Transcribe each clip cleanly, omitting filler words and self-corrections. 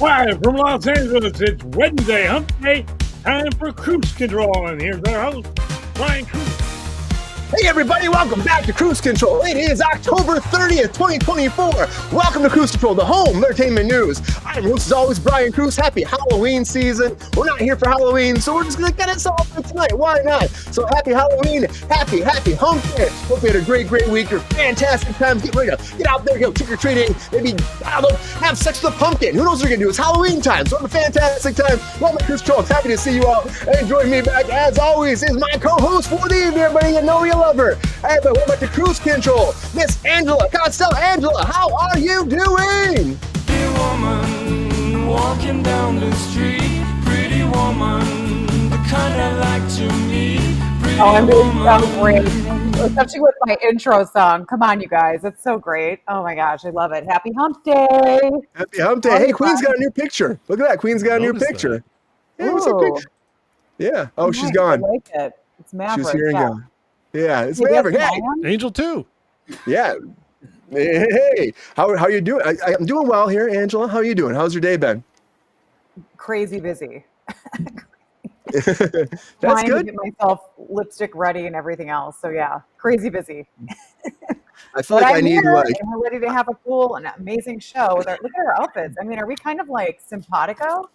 Live from Los Angeles, it's Wednesday, hump day, time for Kruse Control. And here's our host, Brian Kruse. Hey everybody, welcome back to Kruse Control. It is October 30th, 2024. Welcome to Kruse Control, the home of entertainment news. I'm your host as always, Brian Kruse. Happy Halloween season. We're not here for Halloween, so we're just gonna get it all for tonight. Why not? So happy Halloween, happy hump day. Hope you had a great week. Or fantastic times. Get ready to get out there, go trick-or-treating, maybe, I don't know, have sex with a pumpkin. Who knows what you're gonna do? It's Halloween time, so have a fantastic time. Welcome to Kruse Control. Happy to see you all. And joining me back, as always, is my co-host for the evening. Everybody, you know you love her. Hey, but welcome back to Kruse Control. Miss Angela Costello. Angela, how are you doing? Pretty woman walking down the street. Pretty woman, the kind I like to meet. I'm doing so great, especially with my intro song. Come on, you guys, it's so great. Oh my gosh, I love it. Happy Hump Day! Happy Hump Day! Hey, Queen's got a new picture. Look at that, Queen's got a new picture. Yeah, what's up, yeah. Oh, she's gone. I like it. It's Maverick. She's here and gone. Yeah, it's Maverick. Hey, Angel too. Yeah. Hey, how you doing? I'm doing well here, Angela. How are you doing? How's your day been? Crazy busy. That's Trying good. to get myself lipstick ready and everything else. So yeah, crazy busy. I feel like I need here, like. and we're ready to have a cool and amazing show. Look at our outfits. I mean, are we kind of like simpatico?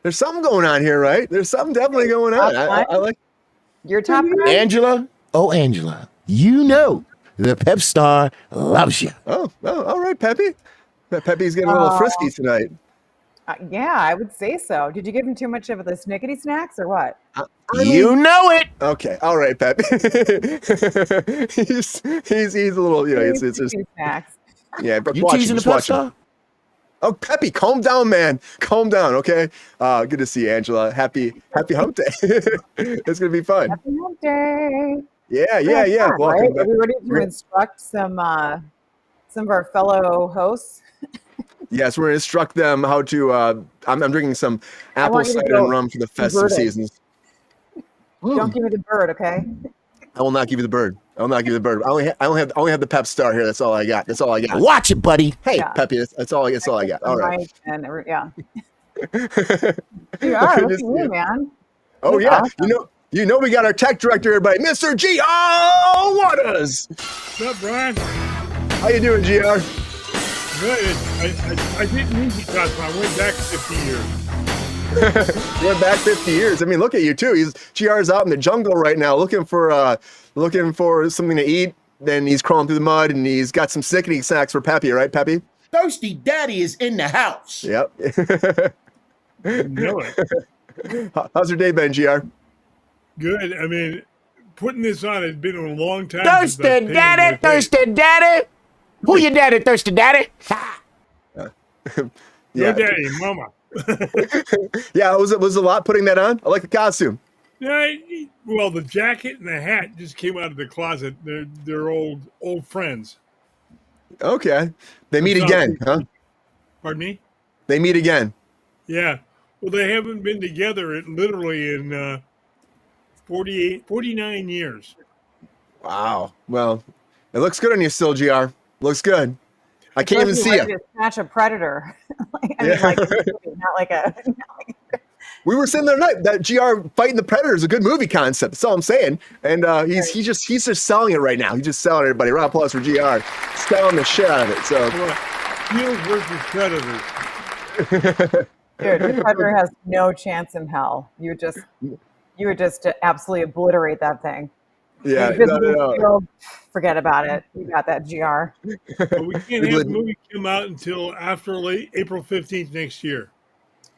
There's something going on here, right? There's something definitely going on. I like Your top guy? Angela, oh Angela, you know the pep star loves you. Oh, all right, Peppy. Peppy's getting a little frisky tonight. Yeah, I would say so. Did you give him too much of the snickety snacks or what? You know it. Okay, all right, Peppy. he's a little, you know, it's just snacks. yeah. But You watch teasing him, the just pep watch him. star? Oh, Peppy, calm down, man. Calm down, okay? Good to see you, Angela. Happy Hump Day. It's gonna be fun. Happy Hump Day. Yeah. Fun, Welcome right? back. Are we ready to instruct some of our fellow hosts? Yes, we're gonna instruct them how to. I'm drinking some apple want you to cider go and rum for the festive convert it. seasons. Don't give me the bird, okay? I will not give you the bird. I will not give you the bird. I only have the pep star here. That's all I got. That's all I got. Watch it, buddy. Hey, Yeah. Peppy, that's all I got. All right. And yeah. You are. Look at you, man. Oh That's yeah. awesome. You know we got our tech director, everybody, Mr. G.R. Waters. What's up, Brian? How you doing, G.R.? Good. I did music class when I went back 50 years. You went back 50 years. I mean, look at you too. GR's out in the jungle right now, looking for something to eat. Then he's crawling through the mud, and he's got some sickening snacks for Peppy, right, Peppy? Thirsty Daddy is in the house. Yep. You know it. How's your day been, GR? Good. I mean, putting this on has been a long time. Thirsty Daddy, Thirsty Daddy. Who your daddy, Thirsty Daddy? Your daddy, mama. Yeah, it was a lot putting that on. I like the costume. Yeah, well, the jacket and the hat just came out of the closet. They're old friends. Okay. They meet again, huh? Pardon me? They meet again. Yeah. Well, they haven't been together literally in 49 years. Wow. Well, it looks good on you still, GR. Looks good. I can't even see you. Snatch a predator. Not like a. We were saying the other night that GR fighting the Predator is a good movie concept. That's all I'm saying. And he's just selling it right now. He's just selling everybody. Round of applause for GR. Selling the shit out of it. So Heels versus Predators. Dude, the predator has no chance in hell. You would just absolutely obliterate that thing. yeah, Field, forget about it. You got that, GR. But we can't have the movie come out until after April 15th next year.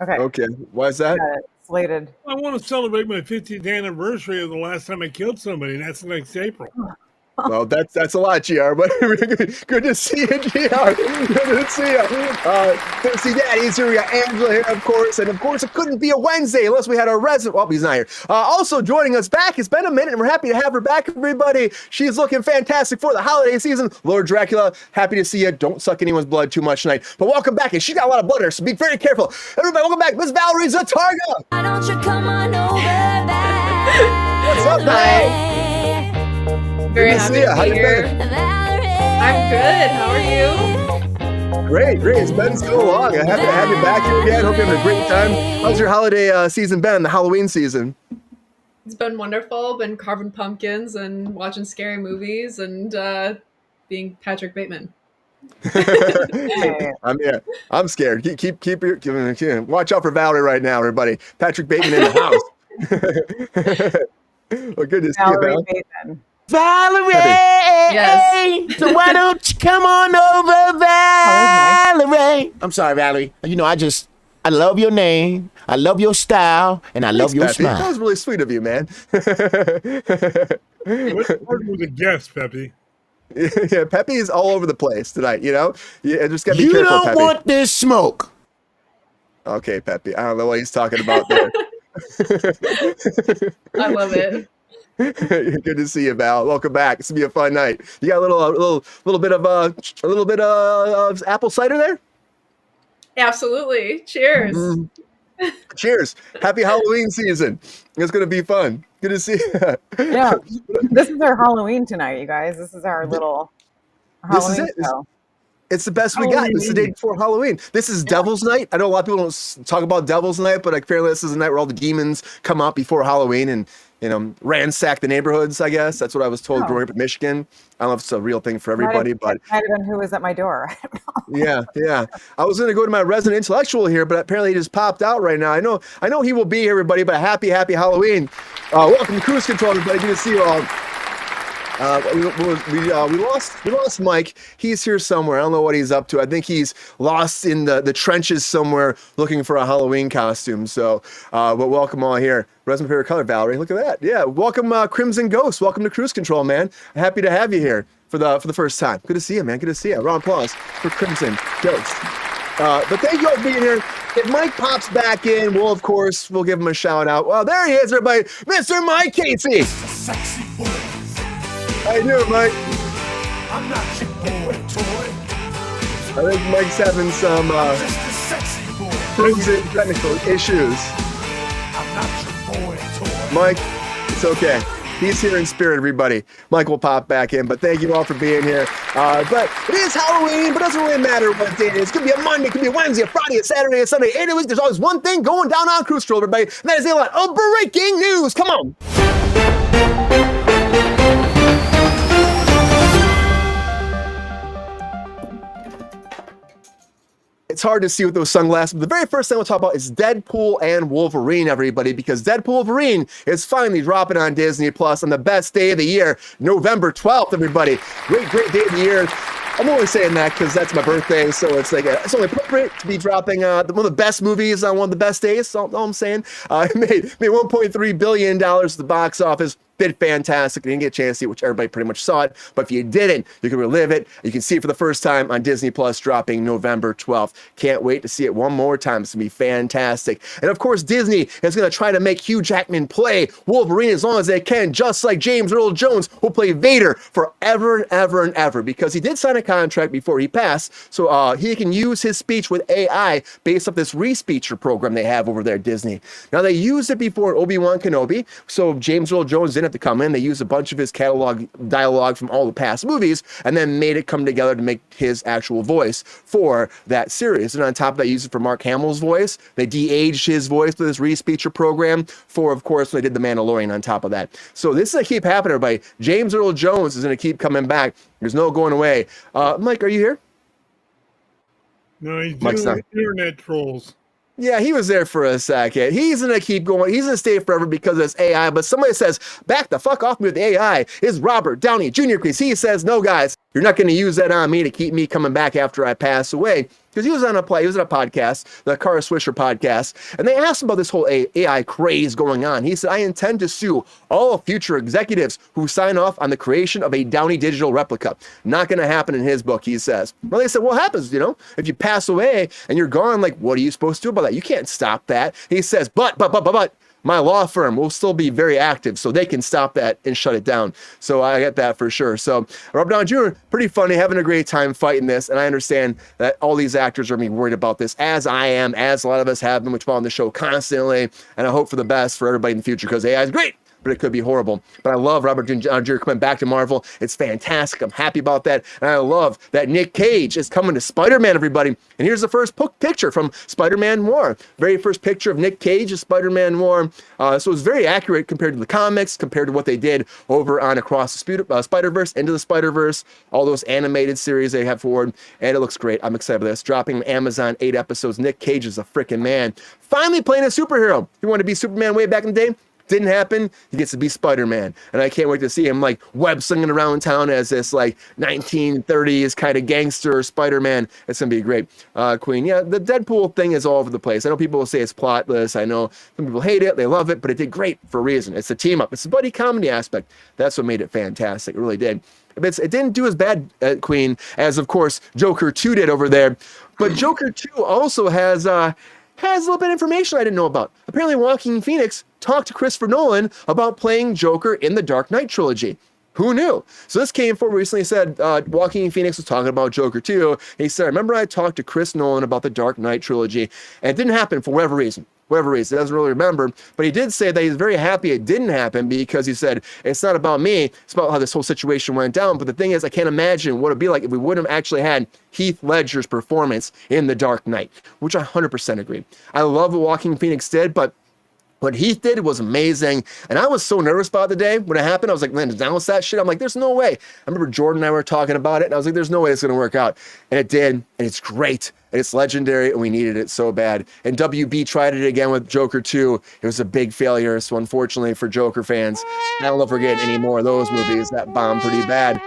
Okay. Okay. Why is that? Got it. Slated. I want to celebrate my 50th anniversary of the last time I killed somebody, and that's next April. Well, that's a lot, GR, but good to see you, GR. Good to see you. Thirsty Daddies here. We got Angela here, of course. And, of course, it couldn't be a Wednesday unless we had our resident. Well, he's not here. Also joining us back. It's been a minute, and we're happy to have her back, everybody. She's looking fantastic for the holiday season. Lord Dracula, happy to see you. Don't suck anyone's blood too much tonight. But welcome back. And she got a lot of blood in her, so be very careful. Everybody, welcome back. Miss Valerie Zatarga. Why don't you come on over back? What's up, man? Very Good to happy see ya. to How be you here. been? I'm good. How are you? Great. It's been so long. Happy to have you back here again. Hope you're having a great time. How's your holiday season been, the Halloween season? It's been wonderful. Been carving pumpkins and watching scary movies and being Patrick Bateman. I'm scared. Keep watch out for Valerie right now, everybody. Patrick Bateman in the house. Well, good to see you, Val. Valerie! Yes. So why don't you come on over, Valerie? I'm sorry, Valerie. You know, I love your name, I love your style, and I love your Peppy. smile. That was really sweet of you, man. What's hard with a guest, Peppy? Yeah, Peppy is all over the place tonight, you know? You just gotta be You careful, don't Peppy. want this smoke. Okay, Peppy. I don't know what he's talking about there. I love it. Good to see you, Val. Welcome back. It's gonna be a fun night. You got a little bit of apple cider there? Absolutely. Cheers. Cheers. Happy Halloween season. It's gonna be fun. Good to see you. Yeah, this is our Halloween tonight, you guys. This is our little This is Halloween it. show. It's the best we got. This is the day before Halloween. This is Devil's Night. I know a lot of people don't talk about Devil's Night, but apparently this is the night where all the demons come out before Halloween and, you know, ransack the neighborhoods, I guess. That's what I was told growing up in Michigan. I don't know if it's a real thing for everybody, but... It might have been who was at my door. I don't know. Yeah. I was going to go to my resident intellectual here, but apparently he just popped out right now. I know he will be here, everybody, but happy Halloween. Welcome to Kruse Control, everybody. Good to see you all. We lost Mike. He's here somewhere. I don't know what he's up to. I think he's lost in the trenches somewhere looking for a Halloween costume. So, but welcome all here. Resume favorite color, Valerie. Look at that. Yeah, welcome Crimson Ghost. Welcome to Kruse Control, man. Happy to have you here for the first time. Good to see you, man. Good to see you. Round of applause for Crimson Ghost. But thank you all for being here. If Mike pops back in, we'll give him a shout out. Well, there he is, everybody. Mr. Mike Casey. Sexy boy. How you doing, Mike? I'm not your boy toy. I think Mike's having some Just a sexy boy. frozen technical issues. I'm not your boy toy. Mike, it's okay. He's here in spirit, everybody. Mike will pop back in, but thank you all for being here. But it is Halloween, but it doesn't really matter what day it is. It could be a Monday, it could be a Wednesday, a Friday, a Saturday, a Sunday. Any week, there's always one thing going down on Kruse Control, everybody, and that is a lot of breaking news. Come on. It's hard to see with those sunglasses, but the very first thing we'll talk about is Deadpool and Wolverine, everybody, because Deadpool Wolverine is finally dropping on Disney Plus on the best day of the year, November 12th, everybody. Great day of the year. I'm only saying that because that's my birthday, so it's like it's only appropriate to be dropping one of the best movies on one of the best days. That's all I'm saying. It made $1.3 billion at the box office. Did fantastic. You didn't get a chance to see it, which everybody pretty much saw it. But if you didn't, you can relive it. You can see it for the first time on Disney Plus, dropping November 12th. Can't wait to see it one more time. It's going to be fantastic. And of course, Disney is going to try to make Hugh Jackman play Wolverine as long as they can, just like James Earl Jones will play Vader forever and ever and ever, because he did sign a contract before he passed. So he can use his speech with AI based off this re-speecher program they have over there at Disney. Now, they used it before Obi-Wan Kenobi, so James Earl Jones didn't have to come in. They used a bunch of his catalog dialogue from all the past movies and then made it come together to make his actual voice for that series. And on top of that, used it for Mark Hamill's voice. They de-aged his voice with this re-speecher program for, of course, when they did The Mandalorian on top of that. So this is going to keep happening, everybody. James Earl Jones is going to keep coming back. There's no going away. Mike, are you here? No, he's Mike's doing not. internet trolls. Yeah, he was there for a second. He's going to keep going. He's going to stay forever because of this AI. But somebody says, back the fuck off me with the AI is Robert Downey Jr. Because he says, no, guys, you're not going to use that on me to keep me coming back after I pass away. Because he was on a podcast, the Kara Swisher podcast, and they asked him about this whole AI craze going on. He said, I intend to sue all future executives who sign off on the creation of a Downey digital replica. Not going to happen in his book, he says. Well, they said, what happens, if you pass away and you're gone, like, what are you supposed to do about that? You can't stop that. He says, but, my law firm will still be very active, so they can stop that and shut it down. So I get that for sure. So Robert Downey Jr., pretty funny, having a great time fighting this. And I understand that all these actors are being worried about this, as I am, as a lot of us have been, which follow on the show constantly. And I hope for the best for everybody in the future, because AI is great. but it could be horrible. But I love Robert Downey Jr. coming back to Marvel. It's fantastic. I'm happy about that. And I love that Nick Cage is coming to Spider-Man, everybody. And here's the first picture from Spider-Man Noir. Very first picture of Nick Cage as Spider-Man Noir. So it's very accurate compared to the comics, compared to what they did over on Across the Spider-Verse, Into the Spider-Verse, all those animated series they have forward. And it looks great. I'm excited for this. Dropping on Amazon, 8 episodes. Nick Cage is a freaking man. Finally playing a superhero. He wanted to be Superman way back in the day. Didn't happen. He gets to be Spider-Man. And I can't wait to see him like web slinging around town as this like 1930s kind of gangster Spider-Man. It's going to be great. Queen. Yeah, the Deadpool thing is all over the place. I know people will say it's plotless. I know some people hate it. They love it, but it did great for a reason. It's a team up. It's the buddy comedy aspect. That's what made it fantastic. It really did. It didn't do as bad, Queen, as of course Joker 2 did over there. But Joker 2 also has a little bit of information I didn't know about. Apparently, Joaquin Phoenix talked to Christopher Nolan about playing Joker in the Dark Knight trilogy. Who knew? So this came forward recently. Said Joaquin Phoenix was talking about Joker 2. He said, remember I talked to Chris Nolan about the Dark Knight trilogy, and it didn't happen for whatever reason. He doesn't really remember, but he did say that he's very happy it didn't happen because he said, it's not about me, it's about how this whole situation went down. But the thing is, I can't imagine what it'd be like if we wouldn't have actually had Heath Ledger's performance in The Dark Knight, which I 100% agree. I love what Joaquin Phoenix did, but what Heath did was amazing. And I was so nervous about the day when it happened. I was like, man, to announce that shit. I'm like, there's no way. I remember Jordan and I were talking about it, and I was like, there's no way it's going to work out. And it did, and it's great. And it's legendary, and we needed it so bad. And WB tried it again with Joker 2. It was a big failure. So unfortunately for Joker fans, I don't know if we're getting any more of those movies. That bombed pretty bad.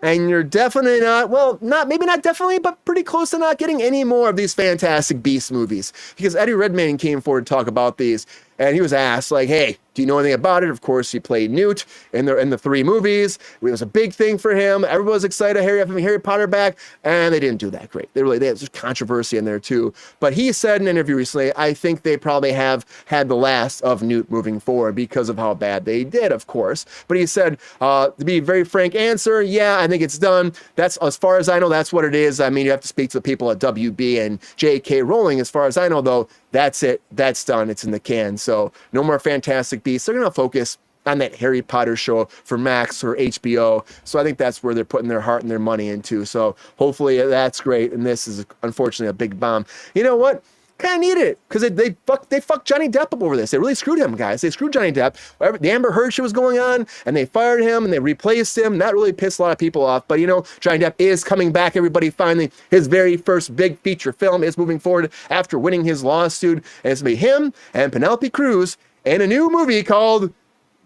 And you're definitely maybe not definitely, but pretty close to not getting any more of these Fantastic Beasts movies. Because Eddie Redmayne came forward to talk about these, and he was asked, like, hey, do you know anything about it? Of course, he played Newt in the 3 movies. It was a big thing for him. Everyone was excited to have Harry Potter back, and they didn't do that great. They had some controversy in there, too. But he said in an interview recently, I think they probably have had the last of Newt moving forward because of how bad they did, of course. But he said, to be a very frank answer, yeah, I think it's done. That's, as far as I know, that's what it is. I mean, you have to speak to the people at WB and J.K. Rowling. As far as I know, though, that's it. That's done. It's in the can. So no more Fantastic Beasts. They're going to focus on that Harry Potter show for Max or HBO. So I think that's where they're putting their heart and their money into. So hopefully that's great. And this is unfortunately a big bomb. You know what? Kind of needed it because they fucked Johnny Depp up over this. They really screwed him, guys. They screwed Johnny Depp. The Amber Heard shit was going on, and they fired him and they replaced him. That really pissed a lot of people off. But you know, Johnny Depp is coming back. Everybody, finally, his very first big feature film is moving forward after winning his lawsuit, and it's gonna be him and Penelope Cruz in a new movie called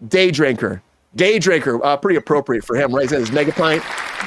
Day Drinker. Day Drinker, pretty appropriate for him, right? He's at his mega pint.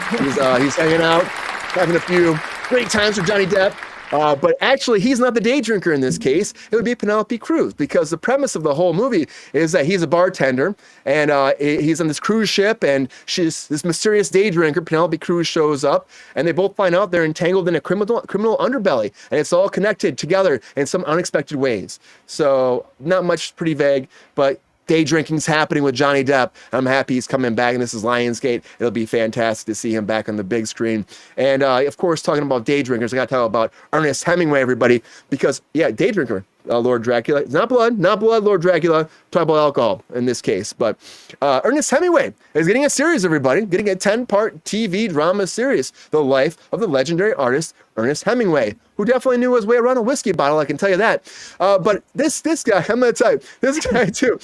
He's hanging out, having a few great times with Johnny Depp. But actually, he's not the day drinker in this case. It would be Penelope Cruz, because the premise of the whole movie is that he's a bartender, and he's on this cruise ship, and she's this mysterious day drinker. Penelope Cruz shows up, and they both find out they're entangled in a criminal underbelly, and it's all connected together in some unexpected ways. So not much, pretty vague, but day drinking's happening with Johnny Depp. I'm happy he's coming back, and this is Lionsgate. It'll be fantastic to see him back on the big screen. And of course, talking about day drinkers, I got to tell about Ernest Hemingway, everybody, because yeah, day drinker. Lord Dracula. It's not blood, Lord Dracula. Talk about alcohol in this case. But Ernest Hemingway is getting a series, everybody. Getting a 10-part TV drama series. The life of the legendary artist Ernest Hemingway, who definitely knew his way around a whiskey bottle, I can tell you that. But this guy, I'm going to tell you, this guy too,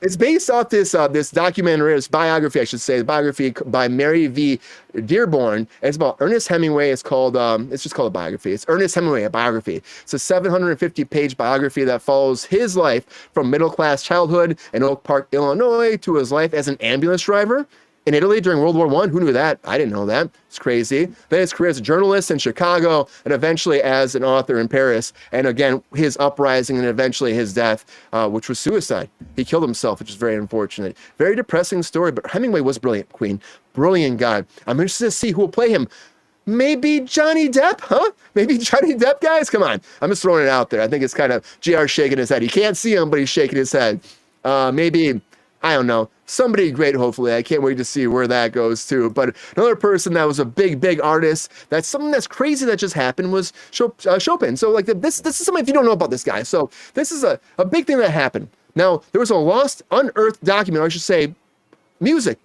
it's based off this documentary, this biography, I should say, the biography by Mary V. Dearborn. And it's about Ernest Hemingway. It's called, it's just called a biography. It's Ernest Hemingway, a biography. It's a 750-page biography that follows his life from middle-class childhood in Oak Park, Illinois, to his life as an ambulance driver in Italy during World War I. Who knew that? I didn't know that. It's crazy. Then his career as a journalist in Chicago, and eventually as an author in Paris. And again, his uprising and eventually his death, which was suicide. He killed himself, which is very unfortunate. Very depressing story, but Hemingway was brilliant, Queen. Brilliant guy. I'm interested to see who will play him. Maybe Johnny Depp, huh? Maybe Johnny Depp, guys? Come on. I'm just throwing it out there. I think it's kind of JR shaking his head. You can't see him, but he's shaking his head. Maybe, I don't know, somebody great, hopefully. I can't wait to see where that goes, too. But another person that was a big artist, that's something that's crazy that just happened, was Chopin. So, like, this is something, if you don't know about this guy. So, this is a big thing that happened Now, there was a lost, unearthed document, or I should say, music.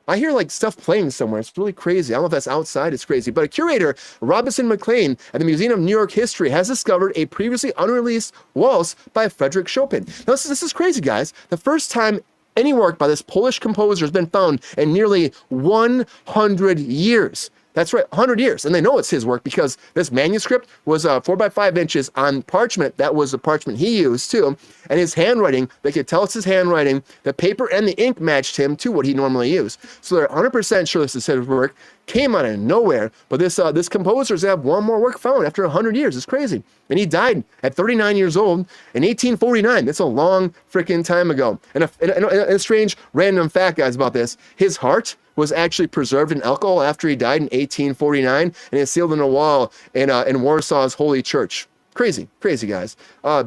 I hear like stuff playing somewhere. It's really crazy. I don't know if that's outside. It's crazy. But a curator, Robinson McLean, at the Museum of New York History, has discovered a previously unreleased waltz by Frederick Chopin. Now, this is crazy, guys. The first time any work by this Polish composer has been found in nearly 100 years. That's right, 100 years. And they know it's his work because this manuscript was 4 by 5 inches on parchment. That was the parchment he used too. And his handwriting, they could tell it's his handwriting. The paper and the ink matched him to what he normally used. So they're 100% sure this is his work. Came out of nowhere. But this composer's have one more work found after 100 years. It's crazy. And he died at 39 years old in 1849. That's a long freaking time ago. And a strange random fact, guys, about this. His heart was actually preserved in alcohol after he died in 1849, and it's sealed in a wall in Warsaw's Holy Church. Crazy, guys.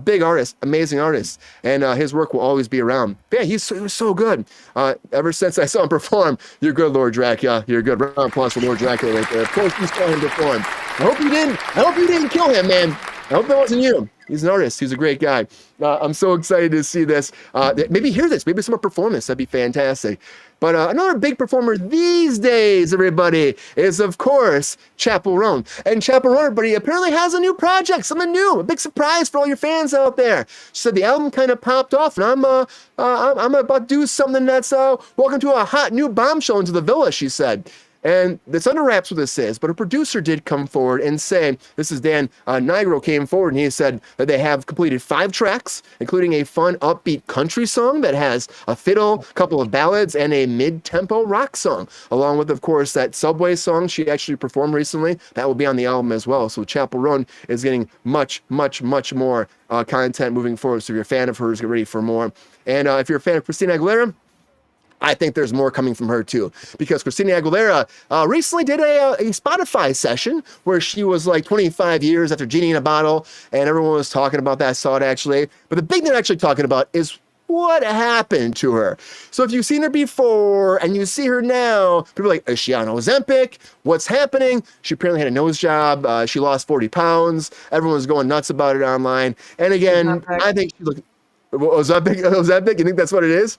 Big artist, amazing artist, and his work will always be around. But yeah, he was so good. Ever since I saw him perform, you're good, Lord Dracula. You're good. Round of applause for Lord Dracula right there. Of course, you saw him perform. I hope you didn't kill him, man. I hope that wasn't you. He's an artist. He's a great guy. I'm so excited to see this. Maybe hear this. Maybe some more performance. That'd be fantastic. But another big performer these days, everybody, is, of course, Chappell Roan. And Chappell Roan, everybody, apparently has a new project, something new, a big surprise for all your fans out there. She said the album kind of popped off, and I'm about to do something that's welcome to a hot new bombshell into the villa, she said. And it's under wraps what this is, but a producer did come forward and say, this is Dan Nigro came forward and he said that they have completed 5 tracks, including a fun, upbeat country song that has a fiddle, a couple of ballads, and a mid-tempo rock song, along with, of course, that Subway song she actually performed recently. That will be on the album as well. So Chappell Roan is getting much, much, much more content moving forward. So if you're a fan of hers, get ready for more. And if you're a fan of Christina Aguilera, I think there's more coming from her too, because Christina Aguilera recently did a Spotify session where she was like 25 years after Genie in a Bottle, and everyone was talking about that. I saw it actually. But the big thing they're actually talking about is what happened to her. So if you've seen her before and you see her now, people are like, is she on Ozempic? What's happening? She apparently had a nose job. She lost 40 pounds. Everyone's going nuts about it online. And again, I think she looked... Ozempic? You think that's what it is?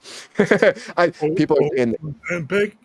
People are saying Ozempic?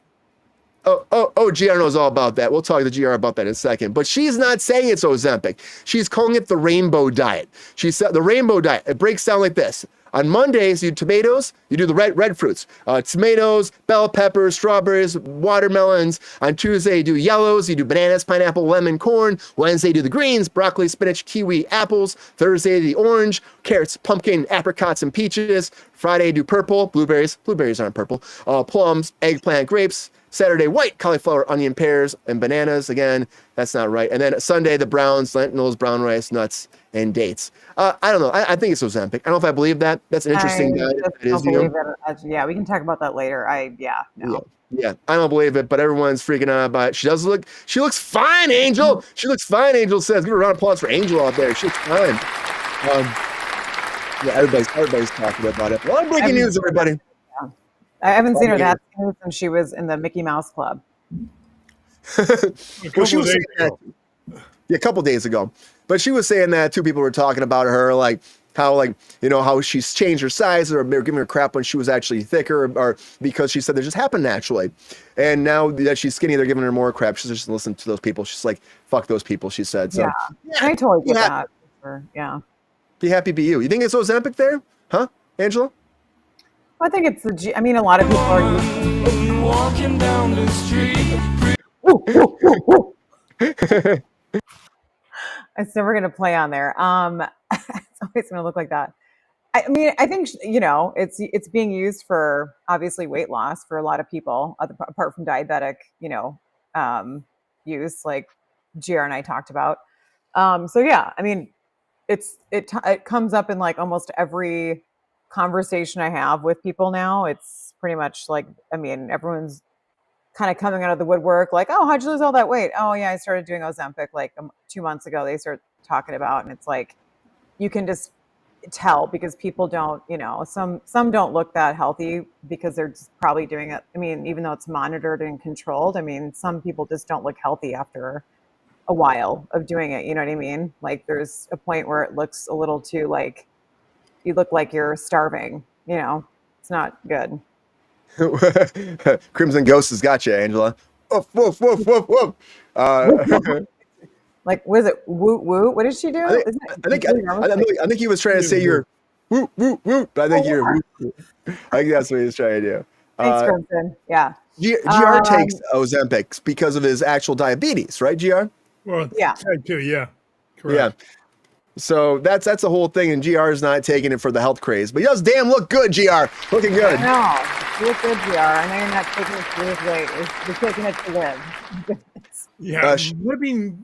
GR knows all about that. We'll talk to GR about that in a second. But she's not saying it's Ozempic. She's calling it the rainbow diet. She said the rainbow diet. It breaks down like this. On Mondays, you do tomatoes, you do the red fruits. Tomatoes, bell peppers, strawberries, watermelons. On Tuesday, you do yellows, you do bananas, pineapple, lemon, corn. Wednesday, you do the greens, broccoli, spinach, kiwi, apples. Thursday, the orange, carrots, pumpkin, apricots, and peaches. Friday, you do purple, blueberries. Blueberries aren't purple. Plums, eggplant, grapes. Saturday, white, cauliflower, onion, pears, and bananas. Again, that's not right. And then Sunday, the browns, lentils, brown rice, nuts, and dates. I don't know. I think it's Ozempic. I don't know if I believe that. That's an interesting diet. Yeah, we can talk about that later. Yeah, I don't believe it, but everyone's freaking out about it. She looks fine, Angel. She looks fine, Angel says. Give her a round of applause for Angel out there. She looks fine. Yeah, everybody's talking about it. A lot of breaking news, everybody. I haven't seen her that soon since she was in the Mickey Mouse Club. Well, she was saying that a couple days ago. But she was saying that too. People were talking about her, like how she's changed her size, or they were giving her crap when she was actually thicker, or because she said that just happened naturally. And now that she's skinny, they're giving her more crap. She's just listening to those people. She's like, fuck those people, she said. So yeah. I totally get that. Yeah. Be happy, be you. You think it's Ozempic there? Huh, Angela? I think it's a lot of people are walking down the street. It's never going to play on there. It's always going to look like that. I mean, I think, it's being used for obviously weight loss for a lot of people, apart from diabetic, use like GR and I talked about. So yeah, I mean, it comes up in like almost every conversation I have with people now. It's pretty much like, I mean, everyone's kind of coming out of the woodwork like, oh, how'd you lose all that weight? Oh yeah, I started doing Ozempic like 2 months ago. They start talking about, and it's like, you can just tell because people don't, some don't look that healthy because they're just probably doing it. I mean, even though it's monitored and controlled, I mean, some people just don't look healthy after a while of doing it. You know what I mean? Like there's a point where it looks a little too like, you look like you're starving. You know, it's not good. Crimson Ghost has got you, Angela. Woof, woof, woof, woof, woof. Like, was it woot woot? What did she do? I think he was trying to say you're woot, woot, woot. But I think you're woot, woot. I think that's what he was trying to do. Thanks, Crimson. Yeah. GR takes Ozempic because of his actual diabetes, right, GR? Well, Yeah. type 2, yeah. Correct. Yeah. So that's the whole thing, and GR is not taking it for the health craze, but he does damn look good, GR. Looking good. No, you look good, GR. I know you're not taking it to lose weight. You're taking it to live. Yeah, living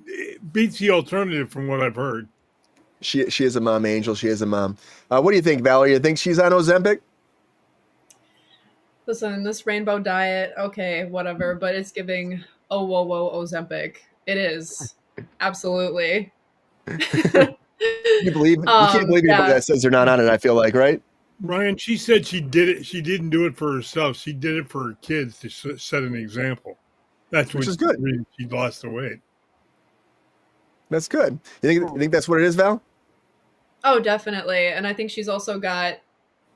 beats the alternative from what I've heard. She is a mom, Angel. She is a mom. What do you think, Valerie? You think she's on Ozempic? Listen, this rainbow diet, okay, whatever, but it's giving whoa Ozempic. It is. Absolutely. You can't believe anybody that says they're not on it, I feel like, right? Ryan, she said she did it. She didn't do it for herself. She did it for her kids to set an example. That's Which what is good. She lost the weight. That's good. You think that's what it is, Val? Oh, definitely. And I think she's also got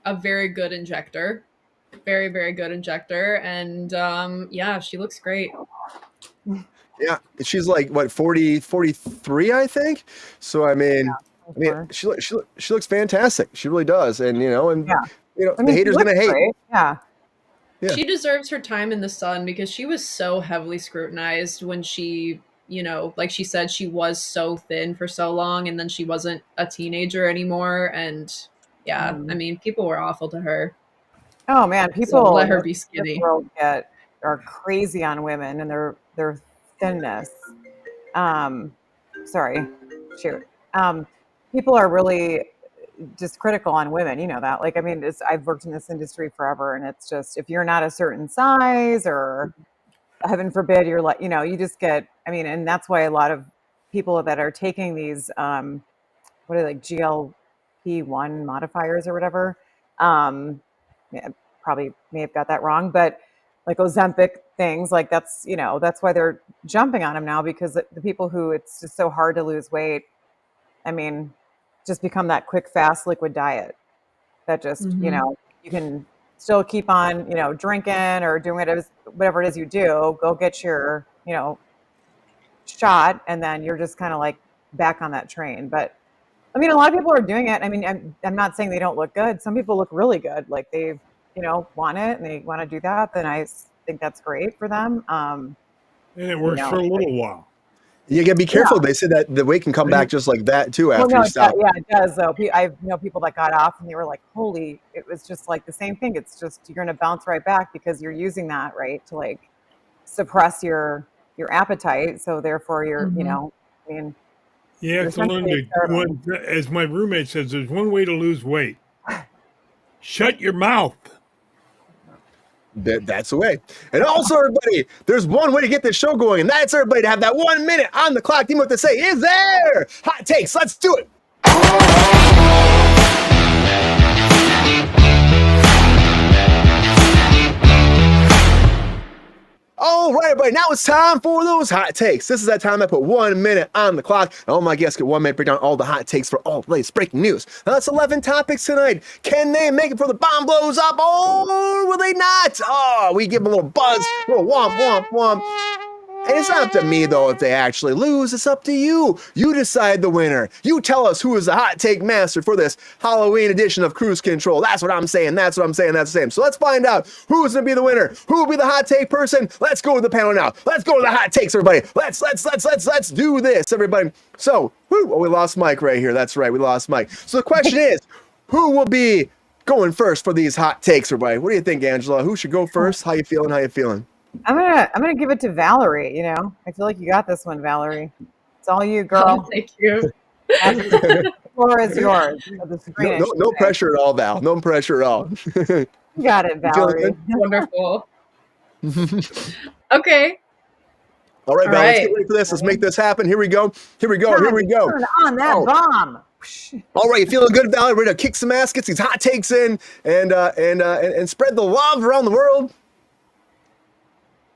a very good injector. Very, very good injector. And yeah, she looks great. Yeah. She's like, what, 43, I think? So, I mean, she looks fantastic. She really does. And, the haters going to hate. Great. Yeah. Yeah. She deserves her time in the sun because she was so heavily scrutinized when she, like she said, she was so thin for so long and then she wasn't a teenager anymore. And yeah, I mean, people were awful to her. Oh man, people so let her be skinny. Are crazy on women and their thinness. Sorry, shoot. People are really just critical on women, you know that. Like, I mean, I've worked in this industry forever, and it's just if you're not a certain size, or heaven forbid, you're like, you just get. I mean, and that's why a lot of people that are taking these, what are they, like GLP-1 modifiers or whatever. Yeah, probably may have got that wrong, but like Ozempic things, like that's why they're jumping on them now, because the people who it's just so hard to lose weight. I mean, just become that quick, fast liquid diet that just, you can still keep on, drinking or doing whatever it is you do, go get your, shot. And then you're just kind of like back on that train. But I mean, a lot of people are doing it. I mean, I'm not saying they don't look good. Some people look really good. Like they, want it and they want to do that. Then I think that's great for them. And it works for a little while. You gotta be careful. Yeah. They said that the weight can come back just like that too after you stop. It does though. I know people that got off and they were like, "Holy!" It was just like the same thing. It's just you're gonna bounce right back because you're using that right to like suppress your appetite. So therefore, you're I mean, you have to learn to. As my roommate says, there's one way to lose weight: shut your mouth. That's the way. And also, everybody, there's one way to get this show going, and that's everybody to have that 1 minute on the clock. You know what to say is there. Hot takes. Let's do it. All right, everybody, now it's time for those hot takes. This is that time I put 1 minute on the clock, and all my guests get 1 minute break down all the hot takes for all the latest breaking news. Now, that's 11 topics tonight. Can they make it before the bomb blows up, or will they not? Oh, we give them a little buzz, a little womp, womp, womp. And it's not up to me, though, if they actually lose. It's up to you. You decide the winner. You tell us who is the hot take master for this Halloween edition of Kruse Control. That's what I'm saying. That's what I'm saying. That's the same. So let's find out who's going to be the winner. Who will be the hot take person? Let's go to the panel now. Let's go to the hot takes, everybody. Let's do this, everybody. So, we lost Mike right here. That's right. We lost Mike. So the question is, who will be going first for these hot takes, everybody? What do you think, Angela? Who should go first? How you feeling? I'm gonna give it to Valerie. I feel like you got this one, Valerie. It's all you, girl. Oh, thank you. The floor is yours. No pressure at all, Val. No pressure at all. You got it, Valerie. Wonderful. Okay. All right, Val. Let's get ready for this. Let's make this happen. Here we go. Turn on that bomb. All right, you feeling good, Val? Ready to kick some ass, get these hot takes in, and spread the love around the world.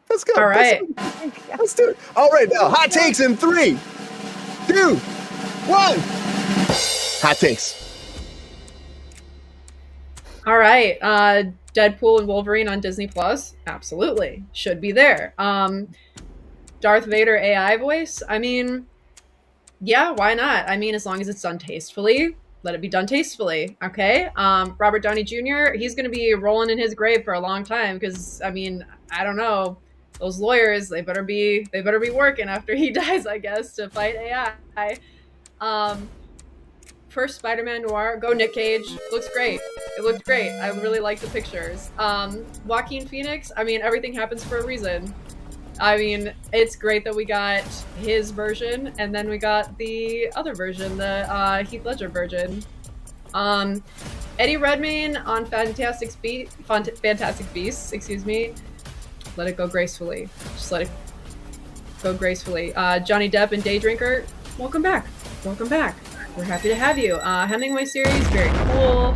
Let's go. All right. Let's do it. All right, Val. Hot takes in 3, 2, 1. Hot takes. All right. Deadpool and Wolverine on Disney Plus. Absolutely. Should be there. Darth Vader AI voice. I mean, yeah, why not? I mean, as long as it's done tastefully, let it be done tastefully. Okay. Robert Downey Jr., he's going to be rolling in his grave for a long time because, I mean, I don't know. Those lawyers, they better be working after he dies, I guess, to fight AI. First Spider-Man Noir, go Nick Cage. Looks great. It looked great. I really like the pictures. Joaquin Phoenix, I mean, everything happens for a reason. I mean, it's great that we got his version, and then we got the other version, the Heath Ledger version. Eddie Redmayne on Fantastic Beasts, excuse me. Let it go gracefully. Just let it go gracefully. Johnny Depp and Day Drinker, welcome back. Welcome back. We're happy to have you. Hemingway series, very cool.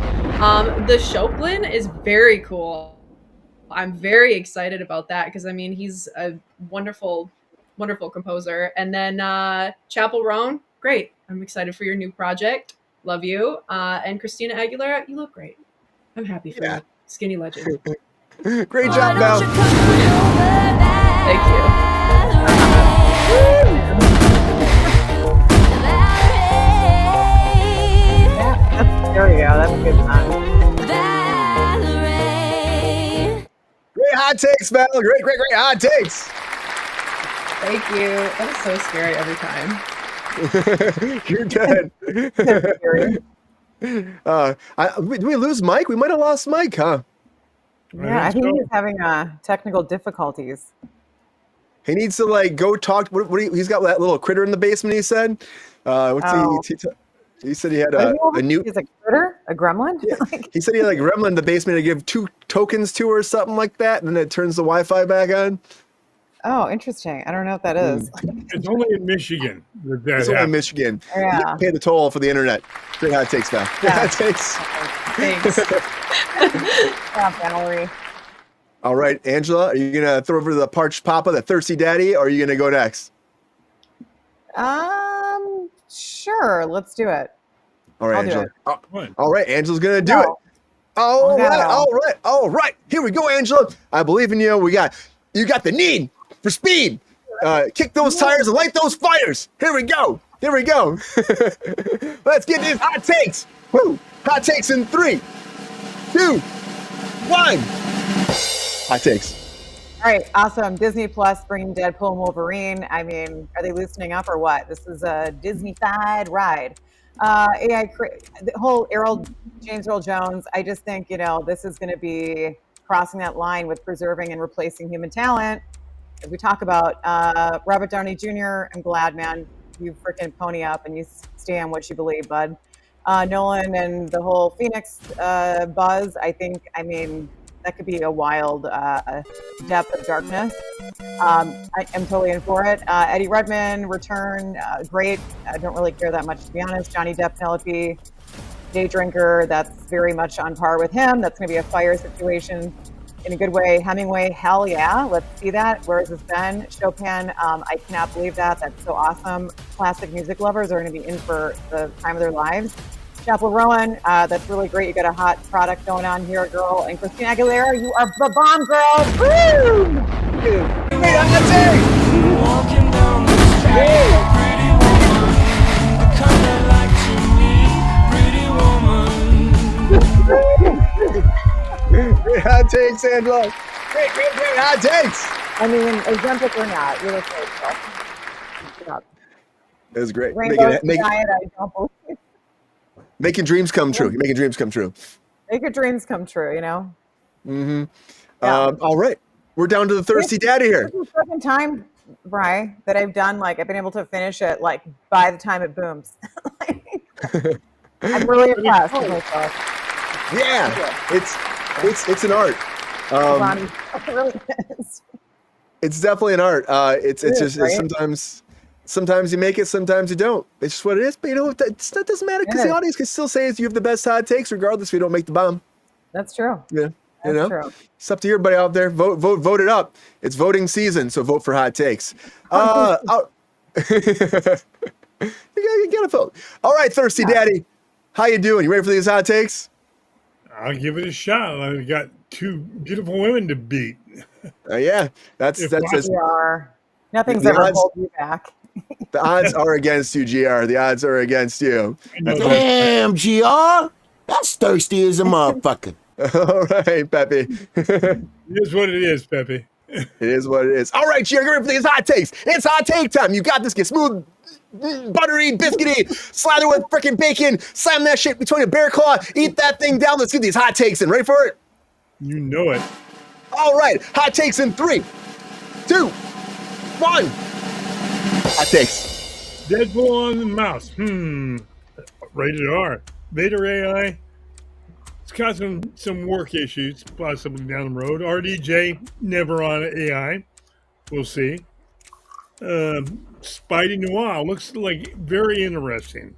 The Chopin is very cool. I'm very excited about that because, I mean, he's a wonderful, wonderful composer. And then Chappell Roan, great. I'm excited for your new project. Love you. And Christina Aguilera, you look great. I'm happy for you. Skinny legend. Great job, Mel. Thank you. There we go. That's a good time. Great hot takes, Mel. Great hot takes. Thank you. That is so scary every time. You're good. Did we lose Mike? We might have lost Mike, huh? Yeah, I think he's having technical difficulties. He needs to like go talk. He's got that little critter in the basement. He said. He said he had a new. He's a critter, a gremlin. Yeah. He said he had like a gremlin in the basement to give 2 tokens to or something like that, and then it turns the Wi-Fi back on. Oh, interesting. I don't know what that is. It's only in Michigan. It's only in Michigan. Yeah. You have to pay the toll for the internet. Great hot takes, Val. Great hot takes. Thanks. Yeah, Valerie. All right, Angela, are you gonna throw over to the parched papa, the thirsty daddy, or are you gonna go next? Sure. Let's do it. All right, I'll do Angela. it. All right, Angela's gonna do it. All right. Here we go, Angela. I believe in you. You got the need for speed. Kick those tires and light those fires. Here we go. Let's get these hot takes. Woo. Hot takes in 3, 2, 1. Hot takes. All right, awesome. Disney Plus bringing Deadpool and Wolverine. I mean, are they loosening up or what? This is a Disney-fied ride. The whole James Earl Jones, I just think, this is going to be crossing that line with preserving and replacing human talent. As we talk about Robert Downey Jr., I'm glad, man, you freaking pony up and you stay on what you believe, bud. Nolan and the whole Phoenix buzz, I mean, that could be a wild depth of darkness. I'm totally in for it. Eddie Redmayne return, great. I don't really care that much, to be honest. Johnny Depp, Penelope, Day Drinker, that's very much on par with him. That's going to be a fire situation in a good way. Hemingway, hell yeah. Let's see that. Where has this been? Chopin, I cannot believe that. That's so awesome. Classic music lovers are going to be in for the time of their lives. Chappell Roan, that's really great. You got a hot product going on here, girl. And Christina Aguilera, you are the bomb, girl. Woo! Walking down the street, pretty woman, the kind I like to meet, pretty woman. Great hot takes, Angela. Great hot takes. I mean, exemplic or not, you look great, girl. It was great. Rainbow diet, I don't believe. Making dreams come true. You're making dreams come true. Make your dreams come true, Mm-hmm. Yeah. All right. We're down to the thirsty daddy here. This is the second time, Bri, that I've done, I've been able to finish it, by the time it booms. I'm really impressed with myself. Yeah. It's an art. It really is. It's definitely an art. It's just right? sometimes you make it, sometimes you don't. It's just what it is. But that doesn't matter because the audience can still say you have the best hot takes regardless if you don't make the bomb. That's true. Yeah. That's true. It's up to everybody out there. Vote it up. It's voting season, so vote for hot takes. You gotta vote. All right, thirsty daddy, how you doing? You ready for these hot takes? I'll give it a shot. I've got two beautiful women to beat. Yeah, that's If that's I- just, Nothing's The ever odds- pulled you back. the odds are against you, GR. The odds are against you. I know Damn, GR. That's thirsty as a motherfucker. All right, Pepe. it is what it is, Pepe. It is what it is. All right, GR, get ready for these hot takes. It's hot take time. You got this. Get smooth, buttery, biscuity, slather with freaking bacon, slam that shit between a bear claw, eat that thing down. Let's get these hot takes in. Ready for it? You know it. All right, hot takes in 3, 2, 1. Hot takes. Deadpool on the mouse. Rated R. Vader AI. It's got some work issues possibly down the road. RDJ never on AI. We'll see. Spidey Noir looks like very interesting.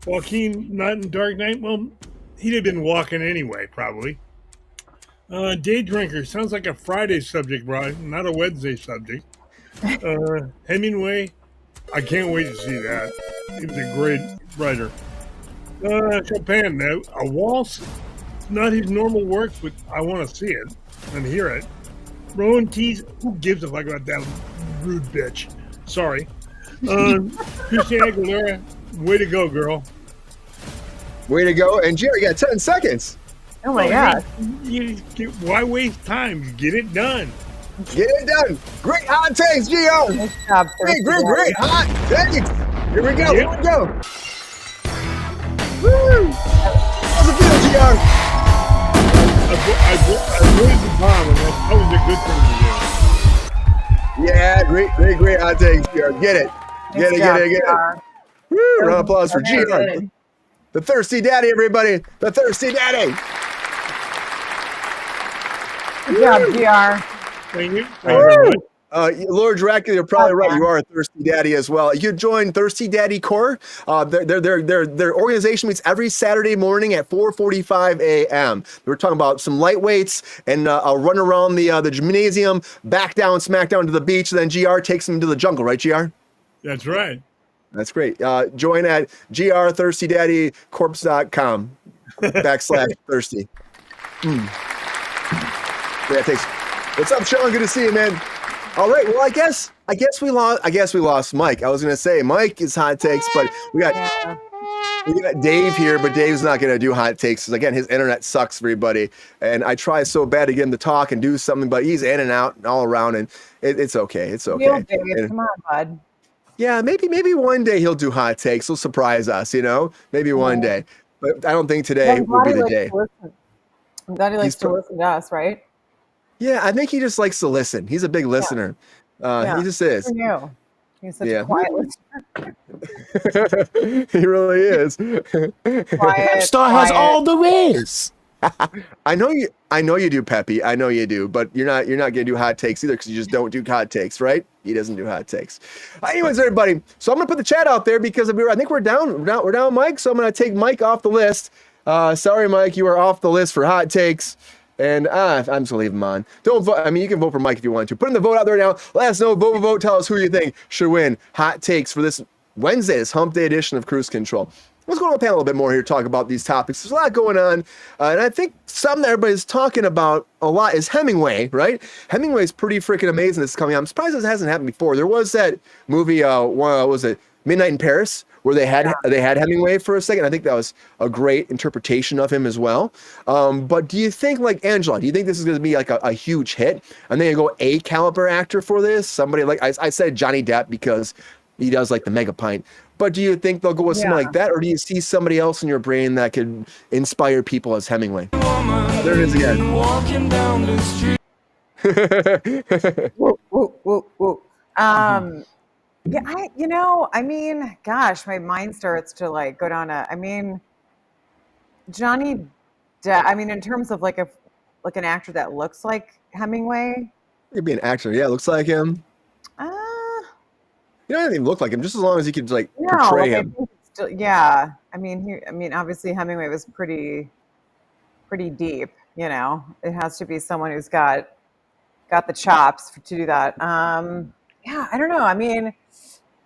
Joaquin not in Dark Knight. Well, he'd have been walking anyway, probably. Day Drinker sounds like a Friday subject, Brian, not a Wednesday subject. Hemingway, I can't wait to see that. He was a great writer. Chopin, a waltz, not his normal work, but I want to see it and hear it. Roan tease, who gives a fuck about that rude bitch? Sorry. Christina Aquilera, way to go, girl. Way to go. And Jerry, you got 10 seconds. Oh my god. Why waste time? Get it done. Get it done. Great hot takes, Gio. Nice job, Great hot takes. Here we go. Yep. Here we go. Woo. How's it feel, Gio? I raised the bomb, and that was a good thing to do. Yeah, great hot takes, Gio. Get it. Get it. Woo. Round of applause for Very Gio. good. The thirsty daddy, everybody. The thirsty daddy. Good job, GR. Thank you. Thank you very much. Lord Dracula, you're probably right. You are a thirsty daddy as well. You join Thirsty Daddy Corps. Their organization meets every Saturday morning at 4:45 a.m. We're talking about some lightweights and a run around the gymnasium, smack down to the beach. And then GR takes them to the jungle, right, GR? That's right. That's great. Join at grthirstydaddycorpse.com /thirsty. Yeah, thanks. What's up, Sean? Good to see you, man. All right. Well, I guess we lost Mike. I was gonna say Mike is hot takes, but we got Dave here, but Dave's not gonna do hot takes because again, his internet sucks, everybody. And I try so bad to get him to talk and do something, but he's in and out and all around, and it's okay. It's okay. Real Dave, come on, bud. Yeah, maybe one day he'll do hot takes. He'll surprise us, Maybe one day. But I don't think today will be the day. I'm glad he likes to listen to us, right? Yeah, I think he just likes to listen. He's a big listener. He just is. Who knew? He's such a quiet listener. He really is. Pep Star has all the riz. I know you do, Peppy. I know you do, but you're not gonna do hot takes either because you just don't do hot takes, right? He doesn't do hot takes. Anyways, everybody. So I'm gonna put the chat out there because I think we're down, Mike. So I'm gonna take Mike off the list. Sorry, Mike, you are off the list for hot takes. And I'm just gonna leave him on. Don't vote. I mean, you can vote for Mike if you want to. Put in the vote out there now. Let us know. Vote. Tell us who you think should win. Hot takes for this Wednesday, this Hump Day edition of Kruse Control. Let's go on the panel a little bit more here, talk about these topics. There's a lot going on. And I think something that everybody's talking about a lot is Hemingway, right? Hemingway's pretty freaking amazing. This is coming out. I'm surprised this hasn't happened before. There was that movie, was it Midnight in Paris? Where they had Hemingway for a second. I think that was a great interpretation of him as well. But do you think, like Angela, do you think this is going to be like a huge hit? And then you go A caliber actor for this? Somebody like I said Johnny Depp because he does like the mega pint. But do you think they'll go with something like that, or do you see somebody else in your brain that could inspire people as Hemingway? There it is again. Walking down the street. Whoa. Yeah, I mean, gosh, my mind starts to like go down Johnny Depp. I mean, in terms of like an actor that looks like Hemingway. He'd be an actor, yeah. Looks like him. You don't even look like him, just as long as he could portray him. I mean, obviously Hemingway was pretty deep. It has to be someone who's got the chops to do that. I don't know. I mean.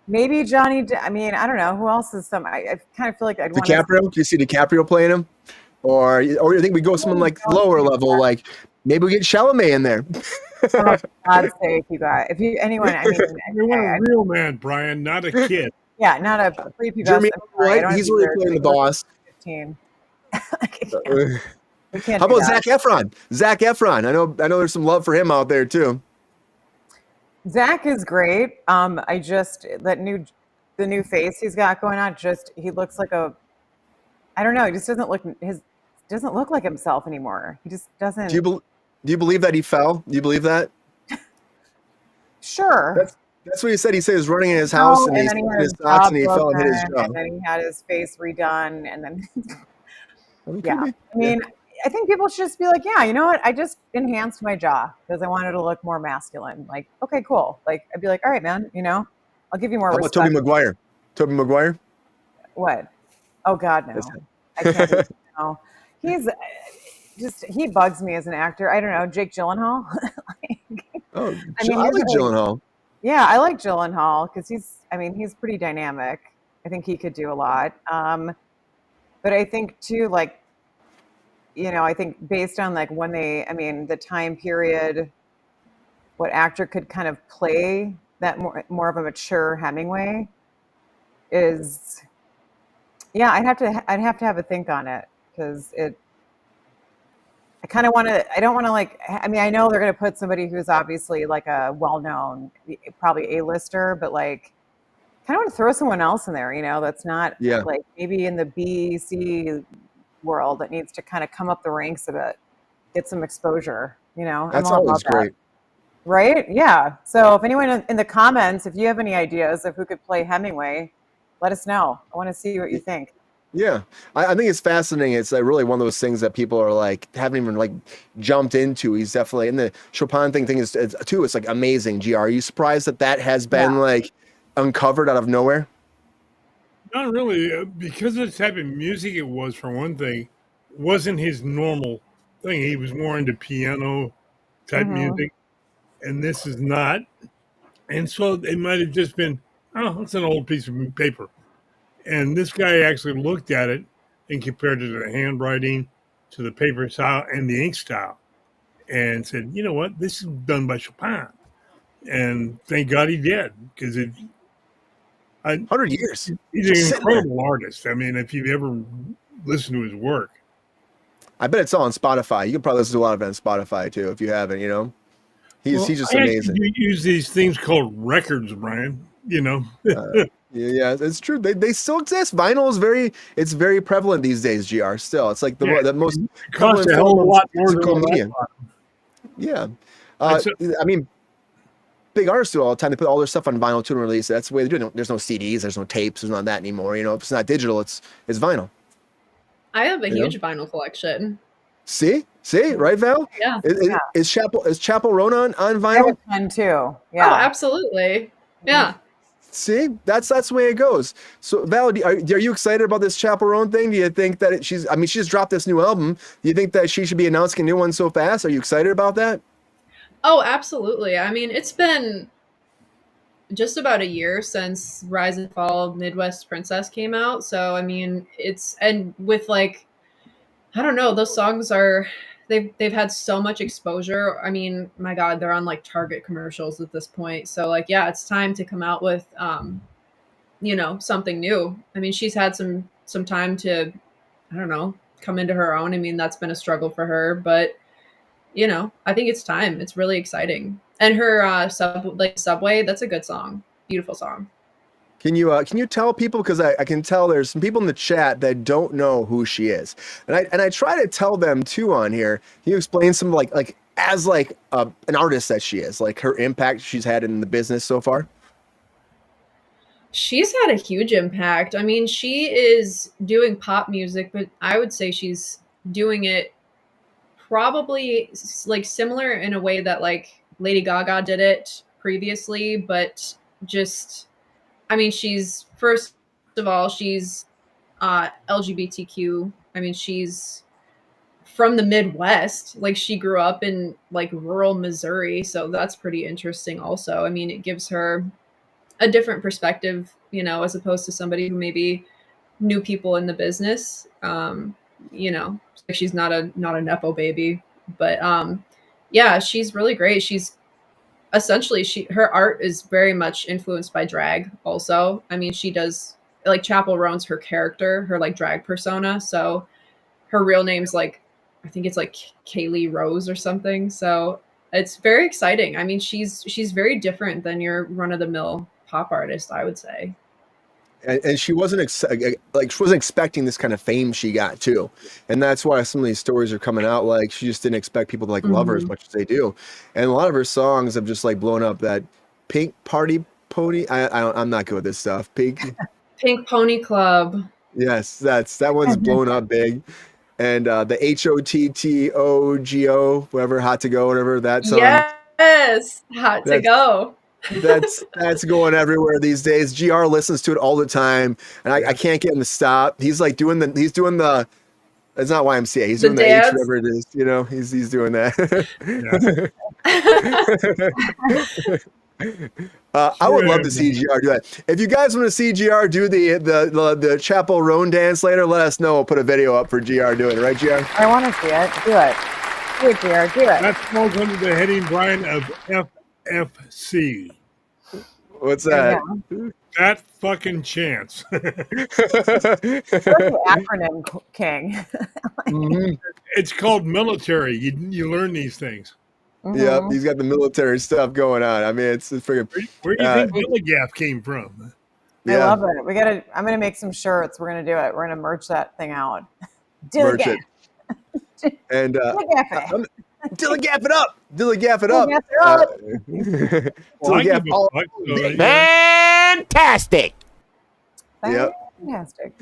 Maybe Johnny. I mean, I don't know who else is some. I kind of feel like I'd want. DiCaprio? Do you see DiCaprio playing him? Or you think we go someone like lower level, like maybe we get Chalamet in there? Oh, for God's sake, you guys. If you anyone, I mean, We want a real man, Brian, not a kid. yeah, not a prepubescent. Jeremy I'm sorry, I White, don't have he's to really wear playing the boss. 15. We can't How do about that. Zac Efron? Zac Efron. I know there's some love for him out there too. Zach is great. I just the new face he's got going on. He looks like I don't know. He just doesn't look like himself anymore. He just doesn't. Do you believe that he fell? Do you believe that? Sure. That's what he said. He said he was running in his house and he then he hit had his his socks jaw and he fell and hit his broken, jaw. and then he had his face redone, and then Could yeah. be. I mean, I think people should just be like, yeah, you know what? I just enhanced my jaw because I wanted to look more masculine. Like, okay, cool. Like, I'd be like, all right, man, I'll give you more How about respect. Tobey Maguire? Tobey Maguire? What? Oh God, no. I can't. No. He bugs me as an actor. I don't know. Jake Gyllenhaal. Oh, I mean, I he's like Gyllenhaal. Yeah, I like Gyllenhaal because he's pretty dynamic. I think he could do a lot. But I think too, like, I think based on like the time period, what actor could kind of play that more of a mature Hemingway is, yeah, I'd have to have a think on it because I kind of want to. I don't want to I know they're going to put somebody who's obviously like a well-known, probably A-lister, but like, kind of want to throw someone else in there. That's not like maybe in the B, C world that needs to kind of come up the ranks a bit, get some exposure. That's I'm all always about that. great. Right? Yeah. So if anyone in the comments, if you have any ideas of who could play Hemingway, let us know. I want to see what you think. Yeah, I think it's fascinating. It's like really one of those things that people are like haven't even like jumped into. He's definitely, and the Chopin thing is too. It's like amazing. GR, are you surprised that has been like uncovered out of nowhere? Not really, because of the type of music it was. For one thing, wasn't his normal thing. He was more into piano type music, and this is not. And so it might have just been, oh, it's an old piece of paper. And this guy actually looked at it and compared it to the handwriting, to the paper style, and the ink style, and said, you know what, this is done by Chopin. And thank God he did, because 100 years. He's an incredible artist. I mean, if you've ever listened to his work. I bet it's all on Spotify. You can probably listen to a lot of it on Spotify too, if you haven't, He's just amazing. You use these things called records, Brian, Yeah, it's true. They still exist. Vinyl is very prevalent these days. GR still, it's like the most costs a hell of a lot more physical than media. Yeah, I mean, big artists do it all the time. They put all their stuff on vinyl too and release it. That's the way they do it. There's no CDs, there's no tapes, there's not that anymore. If it's not digital, it's vinyl. I have a huge vinyl collection. See, right, Val? Yeah. Is Chappell Roan on vinyl? I have a ton too. Yeah, Oh, absolutely. Yeah. See, that's the way it goes. So, Val, are you excited about this Chappell Roan thing? Do you think that she just dropped this new album? Do you think that she should be announcing a new one so fast? Are you excited about that? Oh, absolutely. I mean, it's been just about a year since Rise and Fall of Midwest Princess came out. So, I mean, and with like, I don't know, those songs they've had so much exposure. I mean, my God, they're on like Target commercials at this point. So like, yeah, it's time to come out with, something new. I mean, she's had some time to, I don't know, come into her own. I mean, that's been a struggle for her, but I think it's time. It's really exciting. And her Subway, that's a good song. Beautiful song. Can you tell people, because I can tell there's some people in the chat that don't know who she is, and I try to tell them too on here. Can you explain some as an artist that she is, like her impact she's had in the business so far? She's had a huge impact. I mean, she is doing pop music, but I would say she's doing it probably like similar in a way that like Lady Gaga did it previously, but just, I mean, she's first of all, she's LGBTQ. I mean, she's from the Midwest. Like she grew up in like rural Missouri, so that's pretty interesting also. I mean, it gives her a different perspective, as opposed to somebody who maybe knew people in the business. you know, like she's not a nepo baby. But yeah, she's really great. She's essentially her art is very much influenced by drag also. I mean, she does like Chappell Roan's her character, her like drag persona. So her real name's like, I think it's like Kaylee Rose or something. So it's very exciting. I mean, she's very different than your run of the mill pop artist, I would say. And she wasn't she wasn't expecting this kind of fame she got too, and that's why some of these stories are coming out. Like she just didn't expect people to like love her as much as they do, and a lot of her songs have just like blown up. That Pink Party Pony, I'm not good with this stuff. Pink Pony Club. Yes, that one's blown up big, and the HOTTOGO, whatever, Hot to Go, whatever that song. Yes, Hot to Go. That's going everywhere these days. GR listens to it all the time, and I can't get him to stop. He's like doing the it's not YMCA. He's doing the H, whatever it is. You know, he's doing that. I would love to see GR do that. If you guys want to see GR do the Chappell Roan dance later, let us know. We'll put a video up for GR doing it. Right, GR? I want to see it. Do it. Do it, GR. Do it. That falls under the heading, Brian, of FFC. What's that? Yeah. That fucking chance. You're the acronym king. It's called military. You learn these things. Yep, he's got the military stuff going on. I mean, it's freaking. Where do you think Milligaff came from? I love it. I'm gonna make some shirts. We're gonna do it. We're gonna merch that thing out. Merch it. And Dilligaff it up. Dilligaff it up. Fantastic. Yep. Fantastic.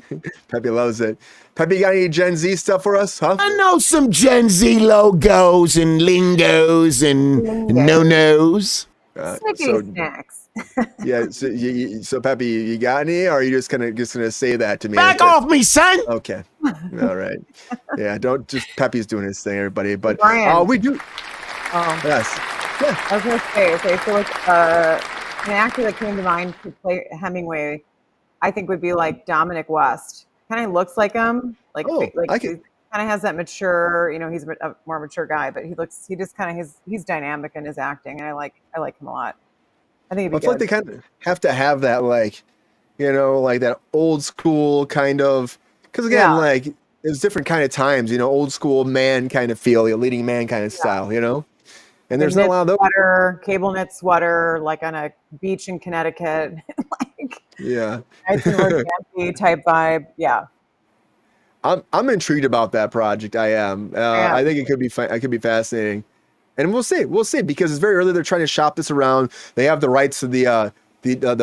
Peppy loves it. Peppy, got any Gen Z stuff for us? Huh? I know some Gen Z logos and lingos and no-nos. Snacks. Yeah. So Peppy, you got any, or are you just gonna say that to me? Back off me, son. Okay. All right. Yeah. Don't just Peppy's doing his thing, everybody. But we do. Yes. Yeah. I was gonna say, so like an actor that came to mind to play Hemingway, I think would be like Dominic West. Kind of looks like him, he kind of has that mature. You know, he's a more mature guy, but he's dynamic in his acting, and I like him a lot. I think it'd be good. I feel like they kind of have to have that, like, you know, like that old school kind of, because again, like it's different kind of times, you know, old school man kind of feel, a leading man kind of style, you know. And there's not a lot of those. Cable knit sweater, like on a beach in Connecticut, nice and fancy type vibe. Yeah, I'm intrigued about that project. I am. I think it could be it could be fascinating, and we'll see because it's very early. They're trying to shop this around. They have the rights to the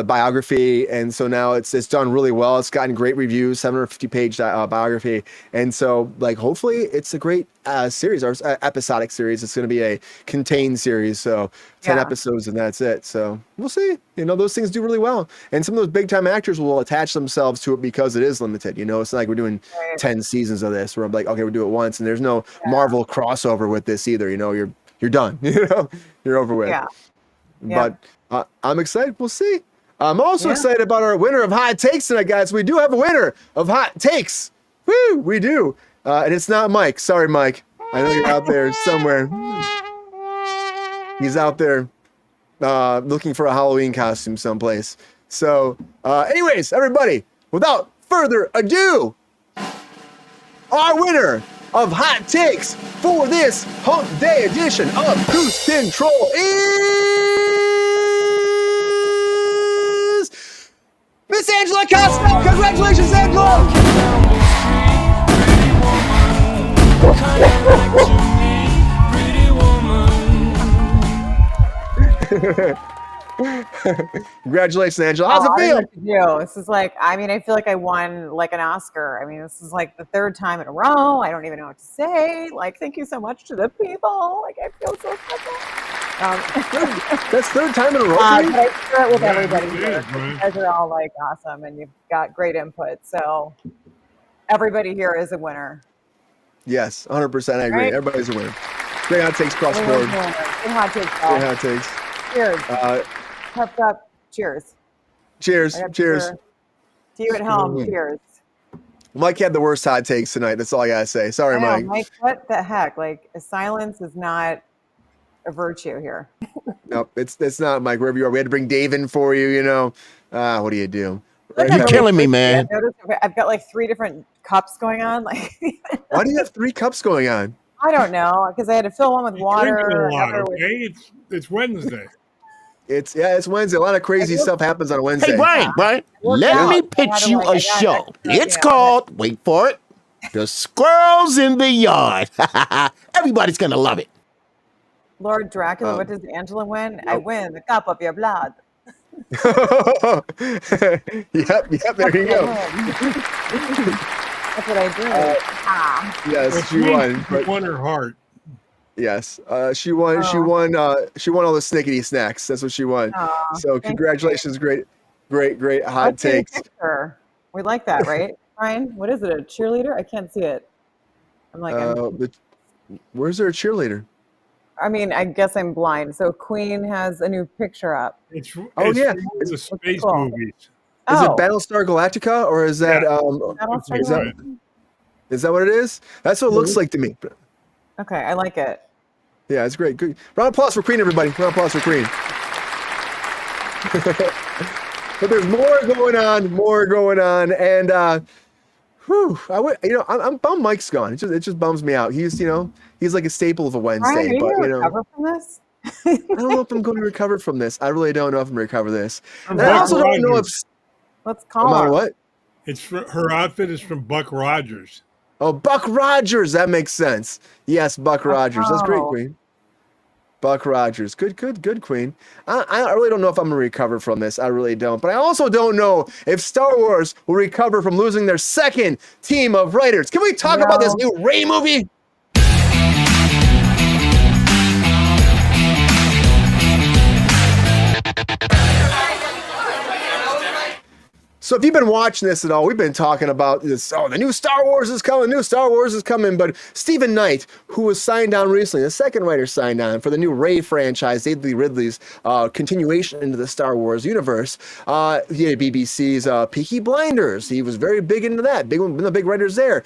biography, and so now it's done really well. It's gotten great reviews, 750-page biography, and so like hopefully it's a great series or episodic series. It's going to be a contained series, so 10 episodes and that's it. So we'll see. You know, those things do really well, and some of those big time actors will attach themselves to it because it is limited. You know, it's not like we're doing 10 seasons of this where I'm like, okay, we'll do it once, and there's no Marvel crossover with this either. You know, you're done. You know, you're over with. But I'm excited. We'll see. I'm also excited about our winner of Hot Takes tonight, guys. We do have a winner of Hot Takes. Woo, we do. And it's not Mike. Sorry, Mike. I know you're out there somewhere. He's out there looking for a Halloween costume someplace. So, anyways, everybody, without further ado, our winner of Hot Takes for this Hump Day edition of Kruse Control is Miss Angela Costa. Congratulations, Angela! Congratulations, Angela. How's it feel? This is like, I mean, I feel like I won like an Oscar. I mean, this is like the third time in a row. I don't even know what to say. Like, thank you so much to the people. Like, I feel so special. That's third time in a row. But I share it with everybody here. You guys are all like awesome, and you've got great input. So everybody here is a winner. Yes, 100%. I agree. Right? Everybody's a winner. Great hot takes cross board. Great hot takes. Great hot takes. Cheers. Puffed up. Cheers. Cheers. Cheers. To you at home. Cheers. Mike had the worst hot takes tonight. That's all I gotta say. Sorry, I know, Mike. Mike, what the heck? Like, silence is not a virtue here. Nope, it's not, Mike. Wherever you are, we had to bring Dave in for you. You know, what do you do? Look, Right I'm now- killing me, thirsty. man. I noticed I've got like 3 different cups going on. Like, Why do you have 3 cups going on? I don't know, because I had to fill one with Drinking water. a lot, Another with, okay? It's Wednesday. It's Wednesday. A lot of crazy stuff happens on Wednesday. Hey, Brian, Worked let out. me I pitch had to, you like, a I got show. extra, It's you know, called, wait for it, The Squirrels in the Yard. Everybody's going to love it. Lord Dracula, what does Angela win? I win the cup of your blood. Yep. There you go. That's what I do. Yes, she won. She won her heart. Yes, she won. She won. She won all the snickety snacks. That's what she won. Aw, So thank congratulations, great hot Let's see the takes. picture. We like that, right, Brian? What is it? A cheerleader? I can't see it. I'm like, Where's there a cheerleader? I mean, I guess I'm blind. So Queen has a new picture up. It's yeah. one of the space cool. movies. Is Oh, it Battlestar Galactica or is that Battlestar is that Galactica? is that what it is? That's what it looks like to me. Okay, I like it. Yeah, it's great. Good. Round of applause for Queen, everybody. Round of applause for Queen. But there's more going on, and I'm bummed Mike's gone. It just bums me out. He's like a staple of a Wednesday. Brian, are you but going to recover from this? I don't know if I'm going to recover from this. I really don't know if I'm going to recover this. From And I Buck also don't know if Rogers. Let's call I'm her. on what? Her outfit is from Buck Rogers. Oh, Buck Rogers. That makes sense. Yes, Buck Rogers. That's great, Oh. Queen. Buck Rogers. Good, Queen. I really don't know if I'm going to recover from this. I really don't. But I also don't know if Star Wars will recover from losing their second team of writers. Can we talk about this new Rey movie? So if you've been watching this at all, we've been talking about this. Oh, the new Star Wars is coming. But Stephen Knight, who was signed on recently, the second writer signed on for the new Rey franchise, David Ridley's continuation into the Star Wars universe. He had BBC's Peaky Blinders. He was very big into that. One of the big writers there.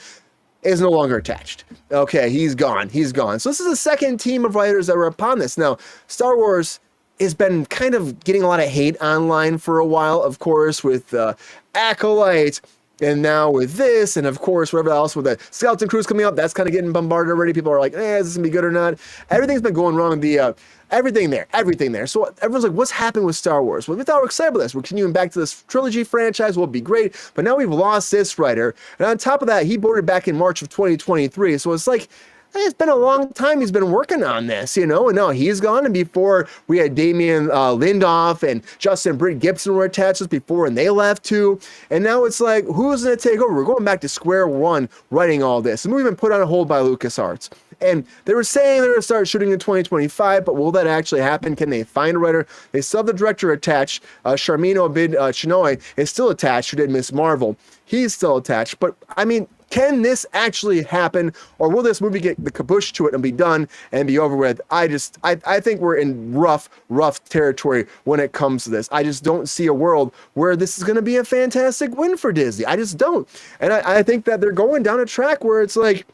Is no longer attached. Okay, he's gone. So this is the second team of writers that were upon this. Now, Star Wars has been kind of getting a lot of hate online for a while, of course, with Acolyte, and now with this, and of course, whatever else with the Skeleton Crews coming up, that's kind of getting bombarded already. People are like, is this gonna be good or not? Everything's been going wrong with the everything there. So everyone's like, what's happened with Star Wars? Well, we thought we're excited about this. We're continuing back to this trilogy franchise. Will be great, but now we've lost this writer, and on top of that, he boarded back in March of 2023. So it's like, it's been a long time he's been working on this, and now he's gone. And before, we had Damien Lindoff and Justin Britt Gibson were attached to this before, and they left too. And now it's like, who's going to take over? We're going back to square one writing all this. The movie been put on hold by LucasArts. And they were saying they're going to start shooting in 2025, but will that actually happen? Can they find a writer? They still have the director attached. Sharmeen Obaid-Chinoy is still attached, who did Miss Marvel. He's still attached. But, I mean, can this actually happen, or will this movie get the kabush to it and be done and be over with? I think we're in rough territory when it comes to this. I just don't see a world where this is going to be a fantastic win for Disney. I just don't. And I think that they're going down a track where it's like,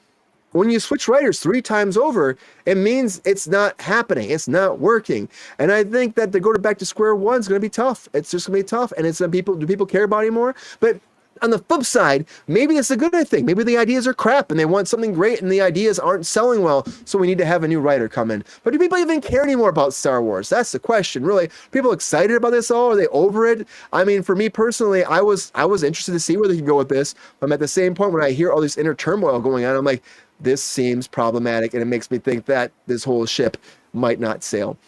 when you switch writers 3 times over, it means it's not happening. It's not working. And I think that to go back to square one is going to be tough. It's just going to be tough. And it's do people care about it anymore? But on the flip side, maybe it's a good thing. Maybe the ideas are crap and they want something great and the ideas aren't selling well, so we need to have a new writer come in. But do people even care anymore about Star Wars? That's the question, really. People excited about this all? Are they over it? I mean, for me personally, I was interested to see where they could go with this. But at the same point, when I hear all this inner turmoil going on, I'm like, this seems problematic, and it makes me think that this whole ship might not sail.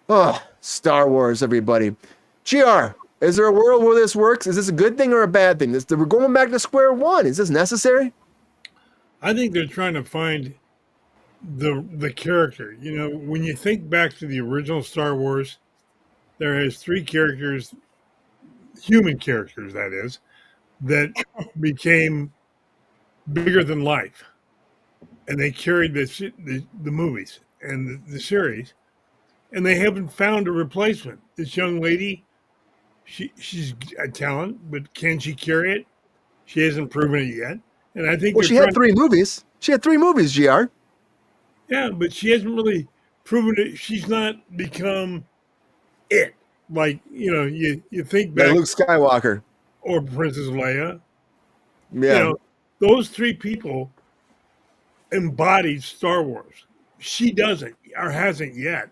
Oh, Star Wars, everybody. GR, is there a world where this works? Is this a good thing or a bad thing? We're going back to square one. Is this necessary? I think they're trying to find the character. When you think back to the original Star Wars, there is 3 characters, human characters, that is, that became bigger than life. And they carried the movies and the series, and they haven't found a replacement. This young lady, she's a talent, but can she carry it? She hasn't proven it yet. And I think Well, she had 3 movies. She had 3 movies, GR. Yeah, but she hasn't really proven it. She's not become it. Like, you think back, Like Luke Skywalker. or Princess Leia. Yeah. Those 3 people embodied Star Wars. She doesn't, or hasn't yet.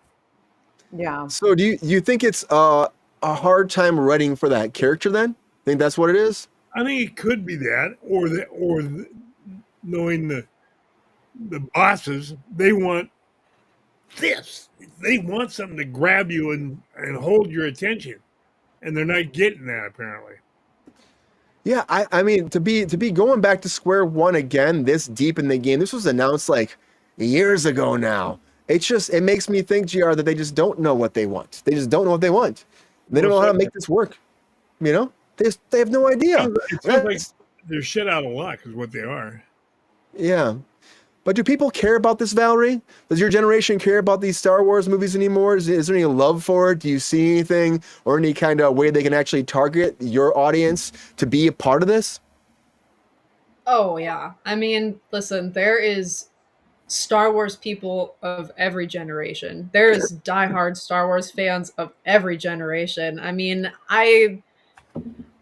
Yeah. So do you think it's a hard time writing for that character then? Think that's what it is? I think it could be that, or knowing the bosses, they want this. They want something to grab you and hold your attention, and they're not getting that apparently. Yeah, I mean to be going back to square one again this deep in the game. This was announced like years ago now. It makes me think, GR, that they just don't know what they want. They just don't know what they want. They don't know how to make this work. They have no idea. It sounds like they're shit out of luck is what they are. Yeah. But do people care about this, Valerie? Does your generation care about these Star Wars movies anymore? Is there any love for it? Do you see anything or any kind of way they can actually target your audience to be a part of this? Oh, yeah. I mean, listen, there is Star Wars people of every generation. There is diehard Star Wars fans of every generation. I mean, I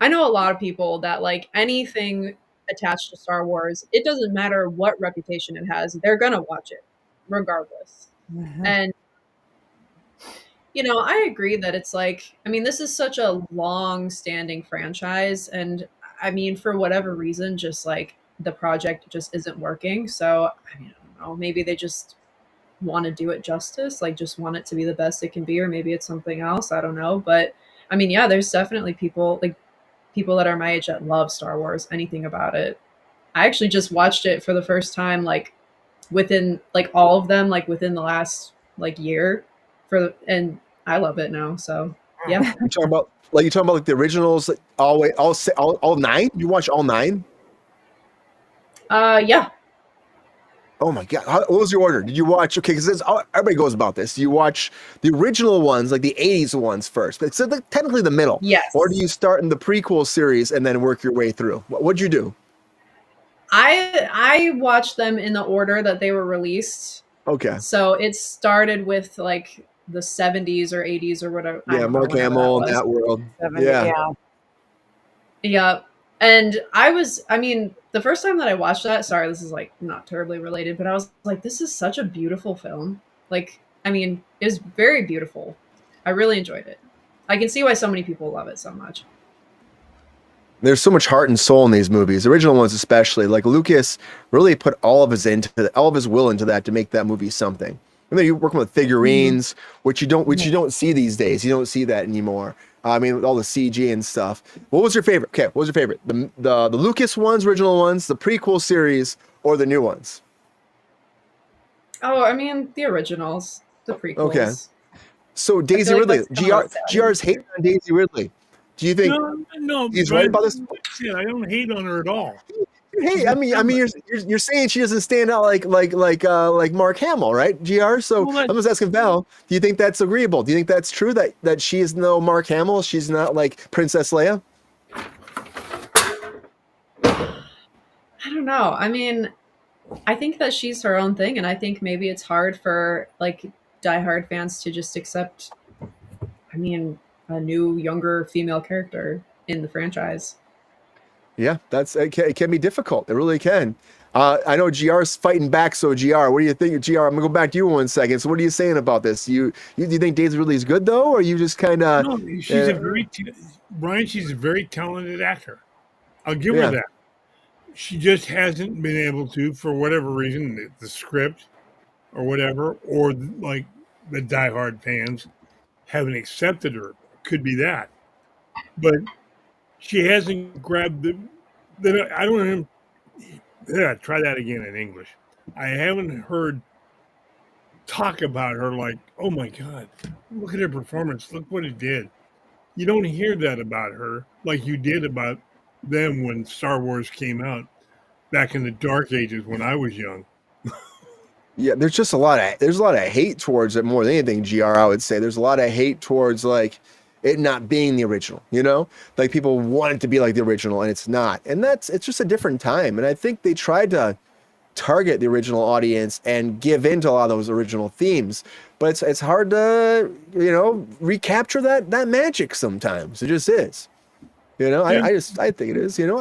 know a lot of people that like anything attached to Star Wars. It doesn't matter what reputation it has. They're going to watch it regardless. And I agree that it's like, I mean, this is such a long-standing franchise, and I mean, for whatever reason, just like the project just isn't working. So, I mean, I don't know, maybe they just want to do it justice, like just want it to be the best it can be, or maybe it's something else. I don't know. But I mean, yeah, there's definitely people that are my age that love Star Wars, anything about it. I actually just watched it for the first time, like within like all of them, like within the last like year and I love it now. So yeah. You talking about like the originals, like, all 9? You watch all 9? Yeah. Oh my God. What was your order? Did you watch, okay, because everybody goes about this. Do you watch the original ones, like the 80s ones first? But it's technically the middle. Yes. Or do you start in the prequel series and then work your way through? What'd you do? I watched them in the order that they were released. Okay. So it started with like the 70s or 80s or whatever. Yeah, Mark Hamill in that world. 70, Yeah. Yeah. And I mean, the first time that I watched that, sorry, this is like not terribly related, but I was like, this is such a beautiful film. Like, I mean, it was very beautiful. I really enjoyed it. I can see why so many people love it so much. There's so much heart and soul in these movies, the original ones especially. Like Lucas really put all of his will into that to make that movie something. And then you're working with figurines, which you don't see these days. You don't see that anymore. I mean, with all the CG and stuff. What was your favorite? Okay, what was your favorite? The Lucas ones, original ones, the prequel series, or the new ones? Oh, I mean, the originals, the prequels. Okay. So Daisy Ridley, GR's hate on Daisy Ridley. Do you think No, he's right about this? I don't hate on her at all. Hey, I mean, you're saying she doesn't stand out like Mark Hamill, right? GR. So I'm just asking Val. Do you think that's agreeable? Do you think that's true that she is no Mark Hamill? She's not like Princess Leia. I don't know. I mean, I think that she's her own thing, and I think maybe it's hard for like diehard fans to just accept. I mean, a new, younger female character in the franchise. Yeah, it can be difficult. It really can. I know GR's fighting back. So GR, what do you think? GR, I'm gonna go back to you 1 second. So what are you saying about this? Do you think Daisy Ridley is good though, or you just kind of? No, she's she's a very talented actor. I'll give her that. She just hasn't been able to, for whatever reason, the script or whatever, or like the diehard fans haven't accepted her. Could be that, but she hasn't grabbed I don't even. Try that again in English. I haven't heard talk about her like, oh my God, look at her performance. Look what it did. You don't hear that about her like you did about them when Star Wars came out back in the dark ages when I was young. Yeah, there's a lot of hate towards it more than anything, GR, I would say. There's a lot of hate towards like it not being the original, you know? Like people want it to be like the original and it's not. And it's just a different time. And I think they tried to target the original audience and give into a lot of those original themes. But it's hard to, you know, recapture that magic sometimes. It just is. You know, I think it is. You know,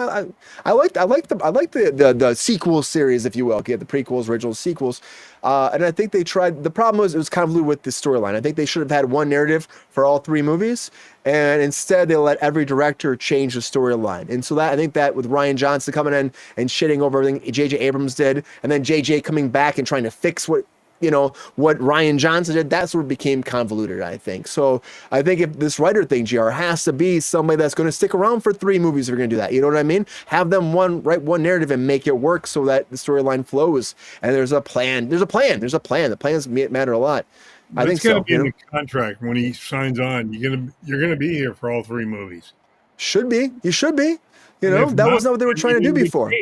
I like the sequel series, if you will. Get the prequels, original sequels, and I think they tried. The problem was it was convoluted with the storyline. I think they should have had one narrative for all three movies, and instead they let every director change the storyline. And so that I think that with Rian Johnson coming in and shitting over everything J.J. Abrams did, and then J.J. coming back and trying to fix what Rian Johnson did, that's where it became convoluted, I think. So I think if this writer thing, GR, has to be somebody that's going to stick around for 3 movies if you're going to do that. You know what I mean? Have them write one narrative and make it work so that the storyline flows. And there's a plan. The plans matter a lot. I think it's got to so. be in the contract when he signs on. You're gonna be here for all 3 movies. Should be. You should be. You know, that wasn't what they were trying to do before.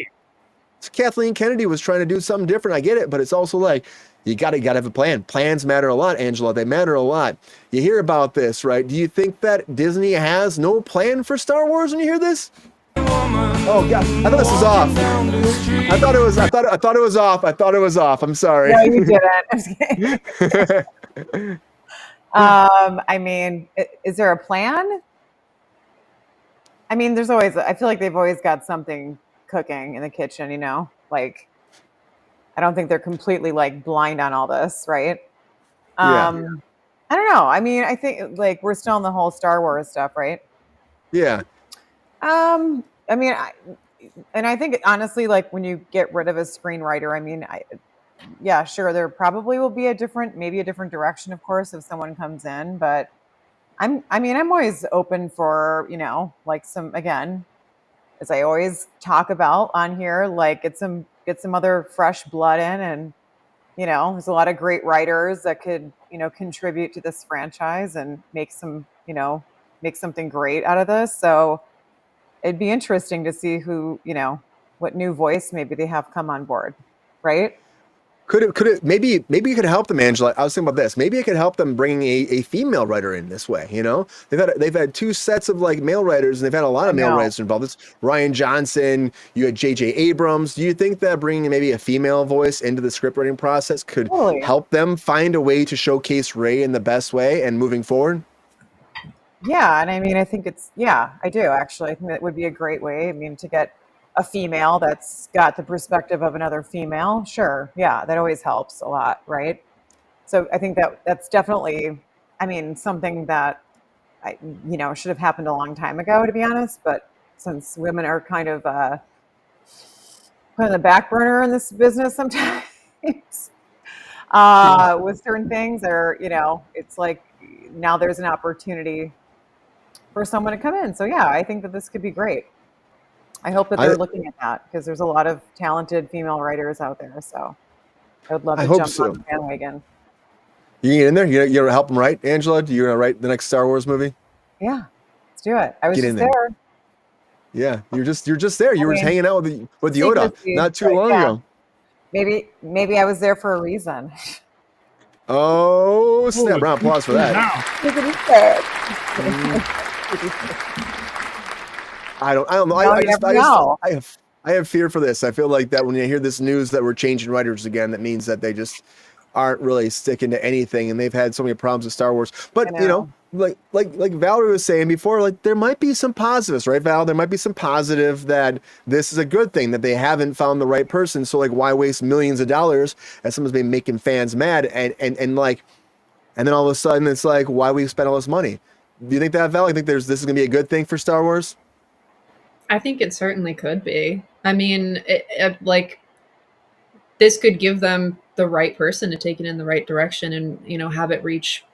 Kathleen Kennedy was trying to do something different. I get it, but it's also like, you gotta have a plan. Plans matter a lot, Angela. They matter a lot. You hear about this, right? Do you think that Disney has no plan for Star Wars when you hear this? Oh God, I thought this was off. I thought it was off. I thought it was off. I'm sorry. No, you didn't. I'm just kidding. I mean, is there a plan? I mean, I feel like they've always got something cooking in the kitchen, you know, like. I don't think they're completely like blind on all this, right? I don't know. I mean, I think like we're still in the whole Star Wars stuff, right? Yeah. I mean, I think honestly, like when you get rid of a screenwriter, I mean, yeah, sure, there probably will be maybe a different direction, of course, if someone comes in. But I'm always open for, you know, like again, as I always talk about on here, like get some other fresh blood in, and you know, there's a lot of great writers that could, you know, contribute to this franchise and make something great out of this. So it'd be interesting to see who, you know, what new voice maybe they have come on board, right? Could it maybe you could help them, Angela? I was thinking about this. Maybe it could help them bringing a female writer in this way. You know, they've had 2 sets of like male writers, and they've had a lot of male writers involved. It's Rian Johnson. You had J.J. Abrams. Do you think that bringing maybe a female voice into the script writing process could help them find a way to showcase Rey in the best way and moving forward? Yeah, and I mean, I think I do actually. I think that would be a great way. I mean, to get a female that's got the perspective of another female, sure, yeah, that always helps a lot, right? So I think that's definitely, I mean, something that should have happened a long time ago, to be honest. But since women are kind of put on the back burner in this business sometimes, with certain things, or you know, it's like now there's an opportunity for someone to come in. So yeah, I think that this could be great. I hope that they're looking at that, because there's a lot of talented female writers out there. So I would love to jump on the bandwagon. You get in there? You're going to help them write, Angela? You're going to write the next Star Wars movie? Yeah, let's do it. I was just there. Yeah, you're just there. You were just hanging out with Yoda not too long ago. Maybe I was there for a reason. Oh, snap. Round of applause for that. I don't know. I have fear for this. I feel like that when you hear this news that we're changing writers again, that means that they just aren't really sticking to anything, and they've had so many problems with Star Wars. But you know, like Valerie was saying before, like there might be some positives, right, Val? There might be some positive that this is a good thing, that they haven't found the right person. So like, why waste millions of dollars as someone's been making fans mad, and then all of a sudden it's like, why we spend all this money? Do you think that, Val? I think this is gonna be a good thing for Star Wars? I think it certainly could be. I mean, like this could give them the right person to take it in the right direction, and you know, have it reach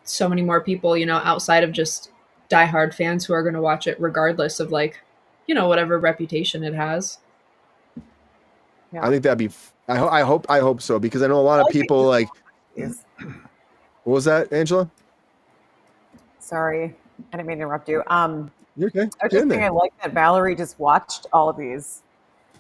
so many more people, you know, outside of just diehard fans who are going to watch it regardless of like, you know, whatever reputation it has. Yeah. I think that'd be. I hope so, because I know a lot of people like. What was that, Angela? Sorry, I didn't mean to interrupt you. You're okay. I was just thinking, I like that Valerie just watched all of these.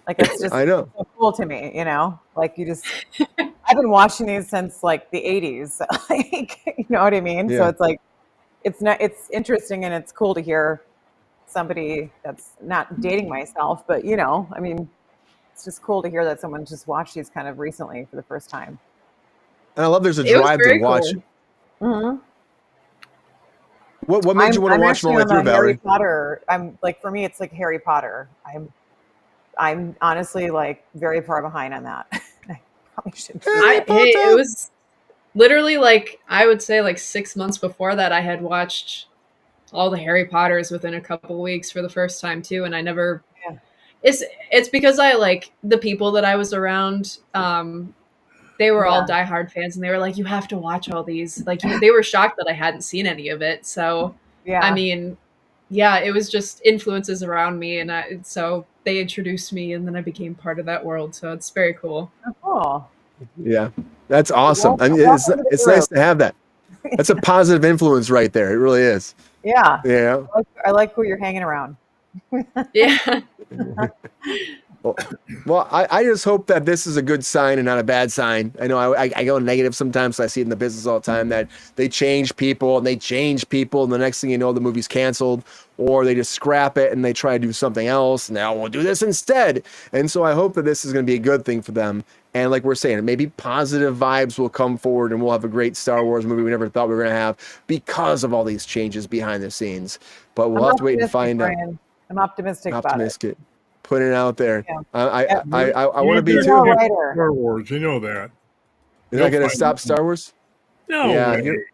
Like, it's just I know. so cool to me, you know? Like, I've been watching these since like the 80s. Like, you know what I mean? Yeah. So it's like, it's interesting and it's cool to hear somebody that's not dating myself, but I mean, it's just cool to hear that someone just watched these kind of recently for the first time. And I love there's a It was drive to very watch. cool. Mm-hmm. What made you want to watch them all the way through, Harry Valerie? Potter. I'm like, for me, it's like Harry Potter. I'm honestly like very far behind on that. I probably should. It was literally like, I would say like 6 months before that, I had watched all the Harry Potters within a couple weeks for the first time too, and I never. Yeah. It's because I like the people that I was around. They were all diehard fans, and they were like, "You have to watch all these." Like, they were shocked that I hadn't seen any of it. So, Yeah. I mean, yeah, it was just influences around me, and so they introduced me, and then I became part of that world. So it's very cool. Oh, cool. Yeah, that's awesome. I mean, Welcome to the it's group. nice to have that. That's a positive influence right there. It really is. Yeah. Yeah. I like who you're hanging around. Yeah. Well, I just hope that this is a good sign and not a bad sign. I know I go negative sometimes. So I see it in the business all the time that they change people and the next thing you know, the movie's canceled, or they just scrap it and they try to do something else. Now we'll do this instead. And so I hope that this is going to be a good thing for them. And like we're saying, maybe positive vibes will come forward and we'll have a great Star Wars movie we never thought we were going to have because of all these changes behind the scenes. But we'll have to wait and find out. I'm optimistic about it. Putting it out there. Yeah. I want to be You're too. gonna Writer. get Star Wars, you know that. You're not going to stop Star Wars? No Yeah, way.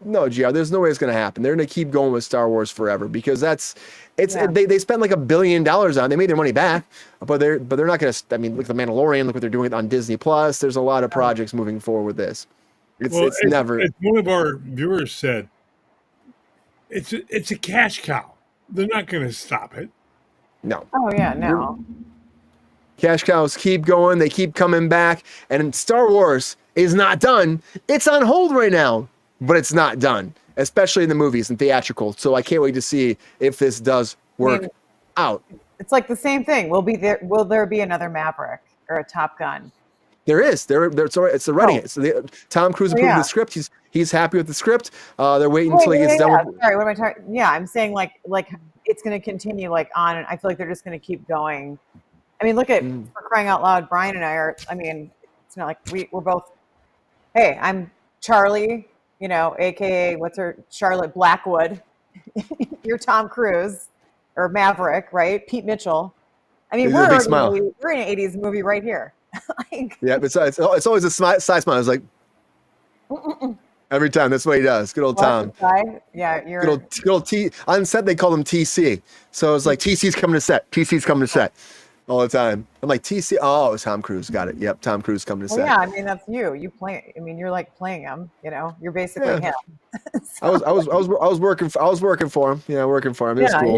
No, GR, there's no way it's going to happen. They're going to keep going with Star Wars forever because they spent like $1 billion on it. They made their money back, but they're not going to. I mean, look at The Mandalorian. Look what they're doing on Disney Plus. There's a lot of projects moving forward with this. It's never. As one of our viewers said, it's a cash cow. They're not going to stop it. No. Oh yeah, no. Cash cows keep going. They keep coming back. And Star Wars is not done. It's on hold right now, but it's not done, especially in the movies and theatrical. So I can't wait to see if this does work out. It's like the same thing. Will there be another Maverick or a Top Gun? There is. It's already. So Tom Cruise approved the script. He's happy with the script. They're waiting until he gets done with. Sorry, what am I talking? Yeah, I'm saying like it's going to continue like on, and I feel like they're just going to keep going. I mean, look at for crying out loud, Brian and I are. I mean, it's not like we're both. Hey, I'm Charlie. AKA what's her Charlotte Blackwood. You're Tom Cruise or Maverick, right? Pete Mitchell. I mean, we're in an '80s movie right here. Yeah, it's always a side smile. It's like every time. That's what he does. Good old Tom. Yeah, you're good old T. On set they call him TC. So it's like TC's coming to set. TC's coming to set all the time. I'm like TC. Oh, it's Tom Cruise. Got it. Yep, Tom Cruise coming to set. Yeah, I mean that's you. You play. I mean, you're like playing him. You're basically him. So. I was working for him. Yeah, working for him. It was cool.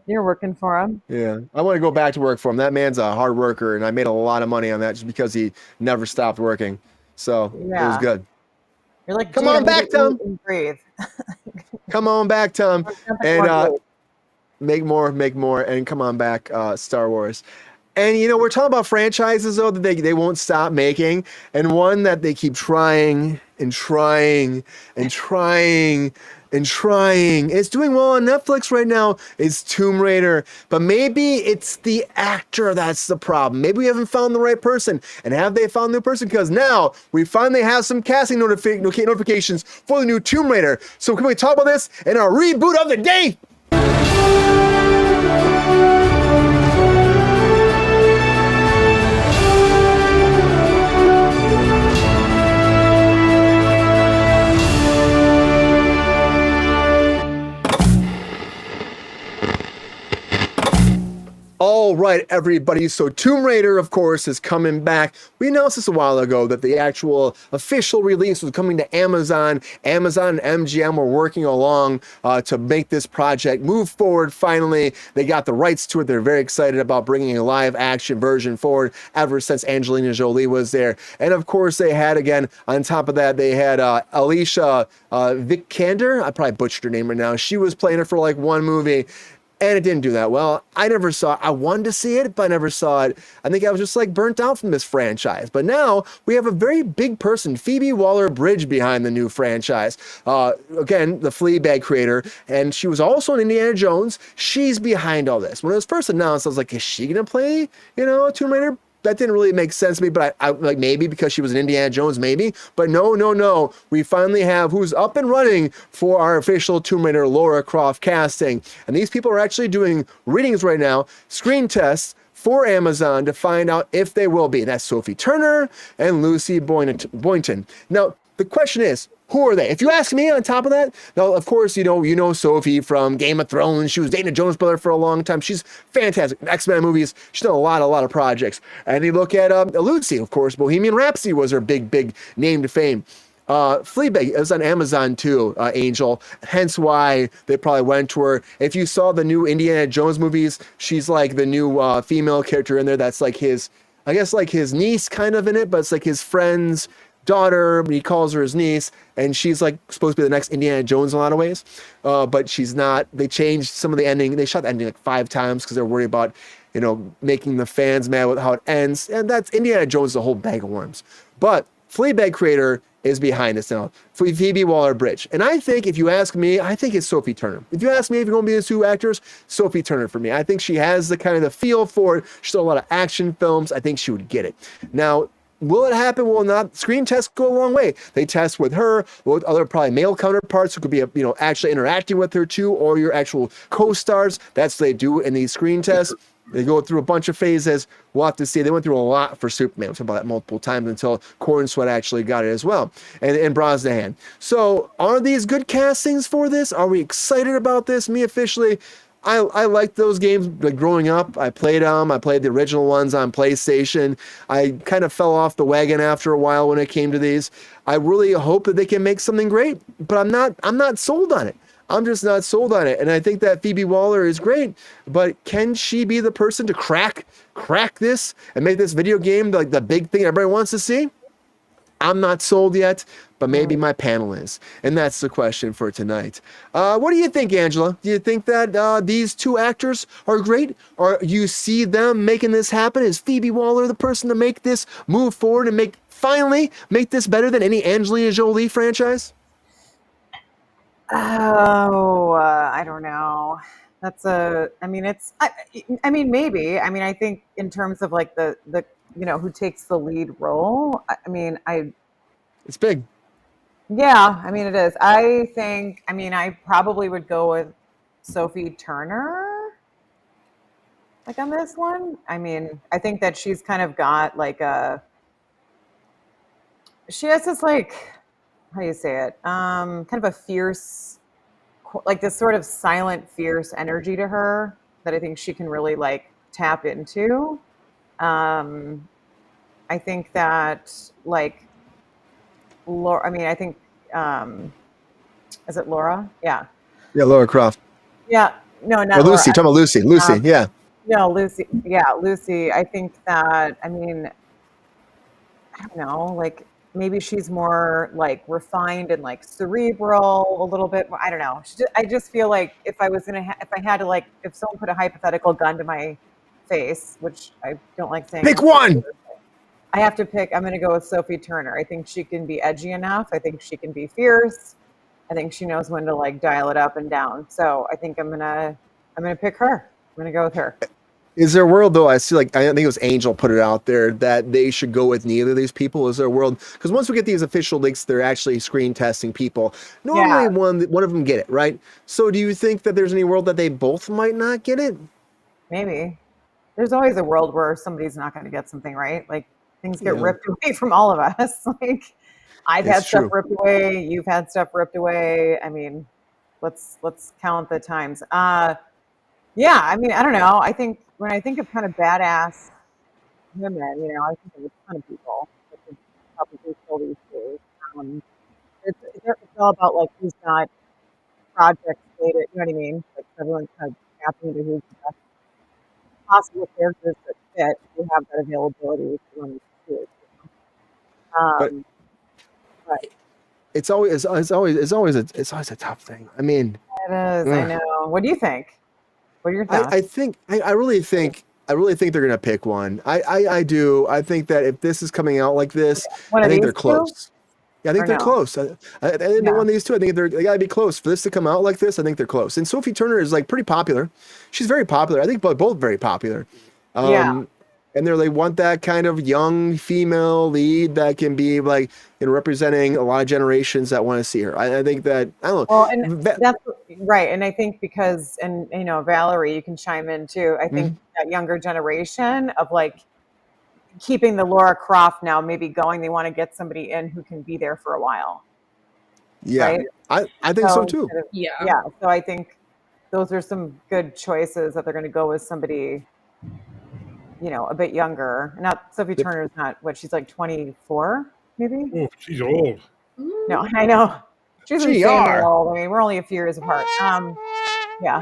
You're working for him. Yeah, I want to go back to work for him. That man's a hard worker, and I made a lot of money on that just because he never stopped working. So it was good. You're like, come on back, Tom. Breathe. Come on back, Tom, and make more, and come on back, Star Wars. And we're talking about franchises though that they won't stop making, and one that they keep trying and trying and trying and trying. It's doing well on Netflix right now. It's Tomb Raider, but maybe it's the actor that's the problem. Maybe we haven't found the right person, and have they found the new person? Because now we finally have some casting notifications for the new Tomb Raider. So can we talk about this in our reboot of the day? All right, everybody. So Tomb Raider, of course, is coming back. We announced this a while ago that the actual official release was coming to Amazon. Amazon and MGM were working along to make this project move forward. Finally, they got the rights to it. They're very excited about bringing a live action version forward ever since Angelina Jolie was there. And of course, they had, again, on top of that, they had Alicia Vikander. I probably butchered her name right now. She was playing it for like one movie. and it didn't do that well. I never saw it. I wanted to see it, but I never saw it. I think I was just like burnt out from this franchise. But now we have a very big person, Phoebe Waller-Bridge, behind the new franchise. Again, the Fleabag creator, and she was also in Indiana Jones. She's behind all this. When it was first announced, I was like, is she gonna play, Tomb Raider? That didn't really make sense to me, but I like maybe because she was in Indiana Jones, maybe. But no. We finally have who's up and running for our official Tomb Raider Laura Croft casting. And these people are actually doing readings right now, screen tests for Amazon to find out if they will be. That's Sophie Turner and Lucy Boynton. Now, the question is, who are they? If you ask me on top of that, now, of course, you know Sophie from Game of Thrones. She was dating a Jonas brother for a long time. She's fantastic. X-Men movies. She's done a lot of projects. And you look at Lucy, of course. Bohemian Rhapsody was her big name to fame. Fleabag is on Amazon too, Angel. Hence why they probably went to her. If you saw the new Indiana Jones movies, she's like the new female character in there. That's like his niece kind of in it, but it's like his friend's daughter. He calls her his niece, and she's like supposed to be the next Indiana Jones in a lot of ways, but she's not. They changed some of the ending. They shot the ending like 5 times because they're worried about making the fans mad with how it ends, and that's Indiana Jones is a whole bag of worms. But Fleabag creator is behind us now, Phoebe Waller-Bridge. And I think, if you ask me, I think it's Sophie Turner. If you ask me if you're going to be the 2 actors, Sophie Turner for me. I think she has the kind of the feel for it. She's done a lot of action films. I think she would get it. Now, will it happen? Will it not? Screen tests go a long way. They test with her, with other probably male counterparts who could be, actually interacting with her too, or your actual co-stars. That's what they do in these screen tests. They go through a bunch of phases. We'll have to see. They went through a lot for Superman. We've talked about that multiple times until Corn Sweat actually got it as well. And Brosnahan. So are these good castings for this? Are we excited about this? Me officially, I liked those games like growing up. I played them. I played the original ones on PlayStation. I kind of fell off the wagon after a while when it came to these. I really hope that they can make something great, but I'm not sold on it. I'm just not sold on it. And I think that Phoebe Waller is great, but can she be the person to crack this and make this video game like the big thing everybody wants to see? I'm not sold yet, but maybe my panel is. And that's the question for tonight. What do you think, Angela? Do you think that these 2 actors are great? Or you see them making this happen? Is Phoebe Waller the person to make this move forward and finally make this better than any Angelina Jolie franchise? Oh, I don't know. Maybe. I think in terms of like the who takes the lead role, It's big. Yeah, it is. I think, I probably would go with Sophie Turner, like on this one. I think that she's kind of got she has this how do you say it? Kind of a fierce, like this sort of silent, fierce energy to her that I think she can really tap into. I think that Laura, I think, is it Laura? Yeah. Yeah, Laura Croft. Yeah. No, not Lucy. Laura. Talking about Lucy. Lucy, yeah. No, Lucy. Yeah, Lucy. I think that, I don't know, maybe she's more refined and cerebral a little bit. I don't know. I just feel like if I had to if someone put a hypothetical gun to my face, which I don't like saying. Pick one. I have to pick. I'm going to go with Sophie Turner. I think she can be edgy enough. I think she can be fierce. I think she knows when to dial it up and down. So I think I'm gonna pick her. I'm gonna go with her. Is there a world though? I see I think it was Angel put it out there that they should go with neither of these people. Is there a world? Because once we get these official leaks, they're actually screen testing people. Normally one of them get it, right? So do you think that there's any world that they both might not get it? Maybe. There's always a world where somebody's not going to get something right. Things get ripped away from all of us. I've had stuff ripped away. You've had stuff ripped away. Let's count the times. Yeah, I don't know. I think when I think of kind of badass women, I think of a ton of people that could probably fill these shoes. It's all about who's got projects slated. You know what I mean? Everyone's kind of tapping into who's the best possible characters that fit. Who have that availability to run these shoes. But it's always a tough thing. it is. I know. What do you think? What are your thoughts? I really think they're gonna pick one. I do. I think that if this is coming out like this, One I of think these they're close. Yeah, I think Or they're no? close. I think they won these two. I think they gotta be close for this to come out like this. I think they're close. And Sophie Turner is like pretty popular. She's very popular. I think both very popular. Yeah. And they want that kind of young female lead that can be like representing a lot of generations that want to see her. I think that I don't know. Well, and that's right. And I think because, and you know, Valerie, you can chime in too. I think that younger generation of like keeping the Laura Croft now maybe going, they want to get somebody in who can be there for a while. Yeah, right? I think so too. Yeah. Yeah. So I think those are some good choices that they're going to go with somebody, you know, a bit younger. Not Sophie Turner's not what she's like 24, maybe. Oh, she's old. No, I know. She's GR. insanely old. I mean, we're only a few years apart. Yeah.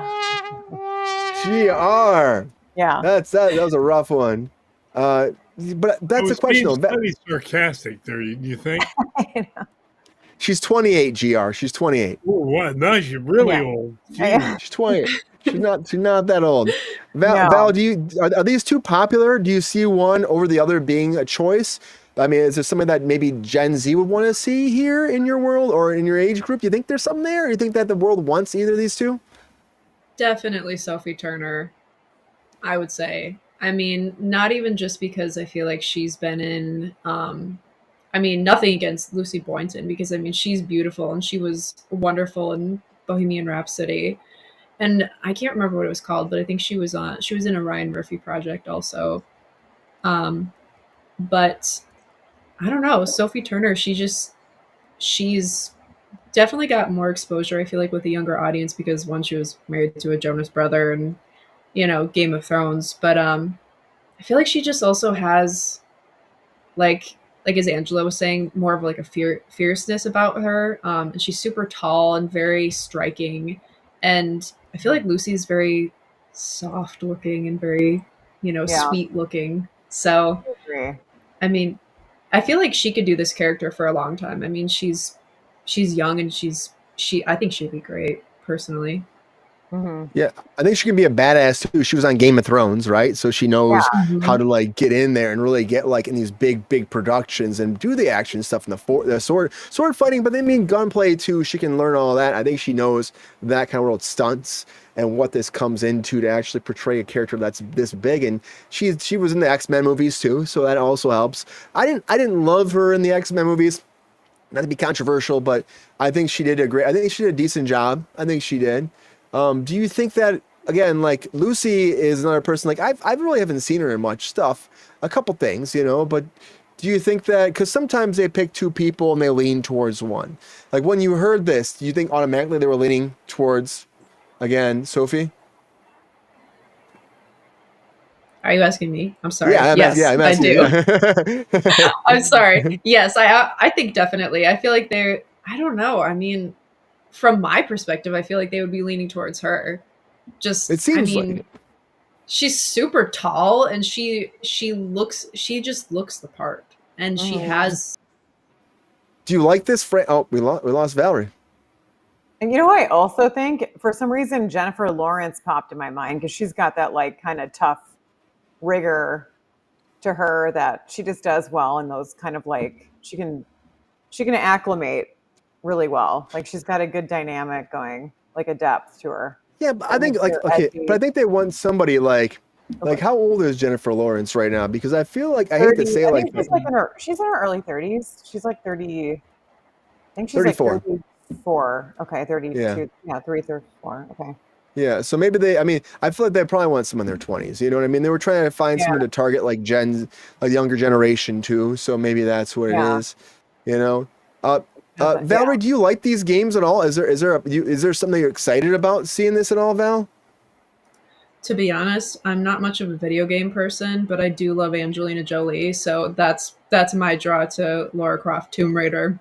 GR. Yeah. That was a rough one. But that's a question though. Slightly sarcastic there, you think? She's 28, GR. She's 28. Oh, what? No, she's really Yeah. old. Yeah. She's 28. She's not that old. Val, No. Val, are these two popular? Do you see one over the other being a choice? I mean, is there something that maybe Gen Z would want to see here in your world or in your age group? Do you think there's something there? Or you think that the world wants either of these two? Definitely Sophie Turner, I would say. I mean, not even just because I feel like she's been in I mean, nothing against Lucy Boynton, because I mean she's beautiful and she was wonderful in Bohemian Rhapsody. And I can't remember what it was called, but I think she was in a Ryan Murphy project also. But I don't know, Sophie Turner, she's definitely got more exposure, I feel like, with a younger audience because one, she was married to a Jonas brother and, you know, Game of Thrones. But I feel like she just also has like as Angela was saying, more of like a fierceness about her. And she's super tall and very striking. And I feel like Lucy's very soft looking and very, you know, sweet looking. So, I mean, I feel like she could do this character for a long time. I mean, she's young and I think she'd be great personally. Yeah, I think she can be a badass too. She was on Game of Thrones, right? So she knows how to like get in there and really get like in these big productions and do the action stuff and the sword fighting. But they mean gunplay too. She can learn all that. I think she knows that kind of world, stunts and what this comes into to actually portray a character that's this big. And she was in the X-Men movies too, so that also helps. I didn't love her in the X-Men movies. Not to be controversial, but I think she did a decent job. I think she did. Do you think that, again, like Lucy is another person, like I really haven't seen her in much stuff, a couple things, you know, but do you think that, because sometimes they pick two people and they lean towards one, like when you heard this, do you think automatically they were leaning towards, again, Sophie? Are you asking me? I'm sorry. Yeah, yes, I do. Yeah. I'm sorry. Yes, I think definitely. I feel like I don't know. I mean, from my perspective, I feel like they would be leaning towards her. It seems like she's super tall and she just looks the part, and she has. Do you like this? Oh, we lost Valerie. And you know, I also think for some reason Jennifer Lawrence popped in my mind because she's got that like kind of tough rigor to her that she just does well, and those kind of like she can acclimate really well. Like she's got a good dynamic going, like a depth to her. Yeah, but I think but I think they want somebody like how old is Jennifer Lawrence right now? Because I feel like I hate to say like she's in her early 30s. She's like 30. I think she's 34. like 34. Okay, 32. Yeah, 34. Okay. Yeah, so maybe I feel like they probably want someone in their 20s. You know what I mean? They were trying to find someone to target like younger generation too. So maybe that's what it is. You know. Valerie, do you like these games at all? Is there something you're excited about seeing this at all, Val? To be honest, I'm not much of a video game person, but I do love Angelina Jolie, so that's my draw to Laura Croft Tomb Raider.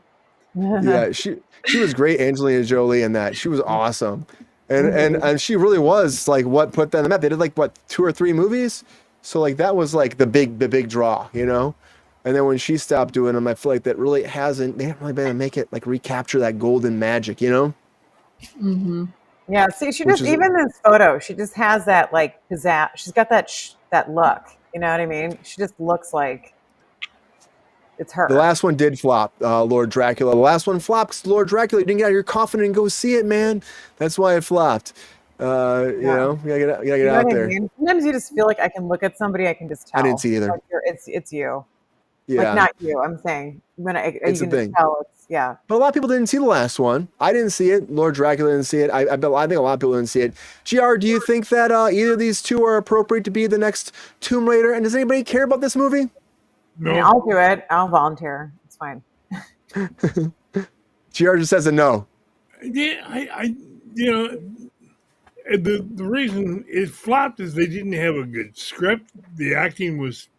Yeah, she was great, Angelina Jolie, in that. She was awesome, and she really was like what put them on the map. They did like 2 or 3 movies, so like that was like the big draw, you know. And then when she stopped doing them, I feel like they haven't really been able to make it like recapture that golden magic, you know? Yeah, see, she Which just is- even this photo, she just has that like pizzazz. She's got that that look. You know what I mean? She just looks like it's her. The last one did flop, Lord Dracula. The last one flopped because Lord Dracula, you didn't get out of your coffin and go see it, man. That's why it flopped. You know, you gotta get You know out what I there. mean? Sometimes you just feel like I can look at somebody, I can just tell. I didn't see either. Like it's you. Yeah, Like not you. I'm saying when you It's a can just thing. tell it's yeah. but a lot of people didn't see the last one. I didn't see it. Lord Dracula didn't see it. I think a lot of people didn't see it. GR, do you think that either of these two are appropriate to be the next Tomb Raider? And does anybody care about this movie? I No, mean, I'll do it. I'll volunteer. It's fine. GR just says a no. yeah, you know, the reason it flopped is they didn't have a good script. The acting was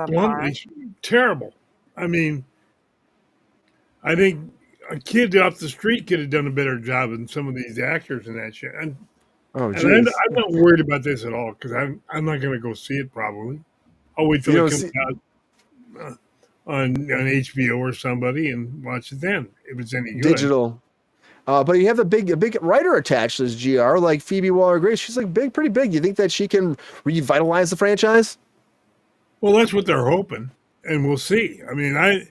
bluntly terrible. I mean, I think a kid off the street could have done a better job than some of these actors and that shit. Oh, And jeez. I'm not worried about this at all because I'm not going to go see it probably. I'll wait till You it don't comes out on HBO or somebody and watch it then if it's any good. Digital. But you have a big writer attached to this GR, like Phoebe Waller-Bridge. She's like pretty big. You think that she can revitalize the franchise? Well, that's what they're hoping, and we'll see. I mean,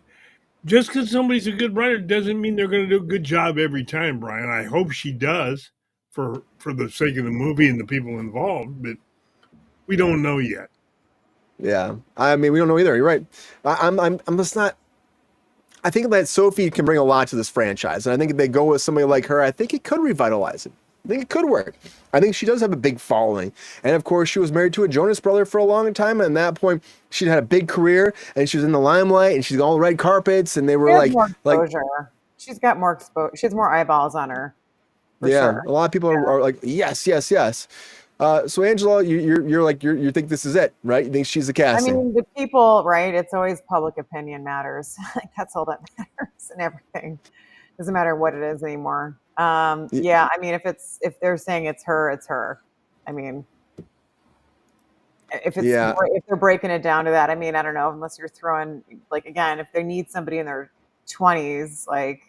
just because somebody's a good writer doesn't mean they're going to do a good job every time, Brian. I hope she does for the sake of the movie and the people involved, but we don't know yet. Yeah, I mean, we don't know either. You're right. I'm just not. I think that Sophie can bring a lot to this franchise, and I think if they go with somebody like her, I think it could revitalize it. I think it could work. I think she does have a big following, and of course, she was married to a Jonas brother for a long time. And at that point, she had a big career, and she was in the limelight, and she's on all the red carpets, and they were She has more like, exposure. She's got more exposure. She has more eyeballs on her. For yeah. sure. A lot of people are like, yes. So Angela, you think this is it, right? You think she's the I casting? mean, the people, right? It's always public opinion matters. Like that's all that matters and everything. Doesn't matter what it is anymore. Yeah, I mean, if they're saying it's her, it's her. I mean, if they're breaking it down to that, I mean, I don't know, unless you're throwing like again, if they need somebody in their 20s, like,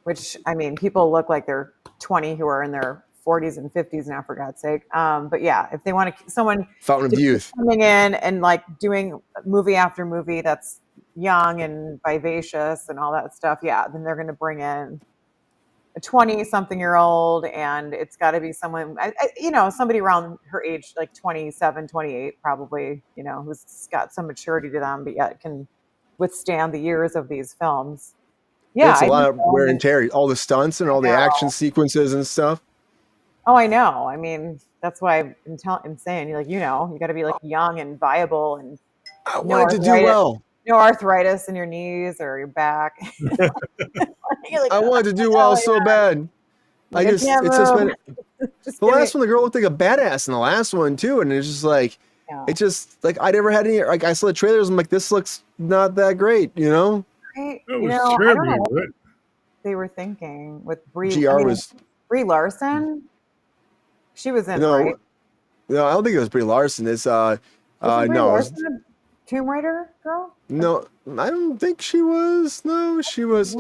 which I mean, people look like they're 20 who are in their 40s and 50s now, for God's sake. But yeah, if they want someone Fountain of to keep Youth. coming in and like doing movie after movie that's young and vivacious and all that stuff, yeah, then they're going to bring in a 20-something-year-old, and it's got to be someone, somebody around her age, like 27, 28, probably, who's got some maturity to them, but yet can withstand the years of these films. Yeah, It's a lot of think so. wear and tear, all the stunts and all the action sequences and stuff. Oh, I know. I mean, that's why I'm saying, you got to be like young and viable and I wanted to do well. No arthritis in your knees or your back. Like, I wanted to do well so bad. It's just been the last one. The girl looked like a badass in the last one too, and it's just like, it just like I never had any. Like I saw the trailers, I'm like, this looks not that great, Right? It I was don't terribly know what good. they were thinking with Brie. Brie Larson. She was in, right? No, I don't think it was Brie Larson. It's Brie no. Larson a Tomb Raider girl? No, I don't think she was. No, she was.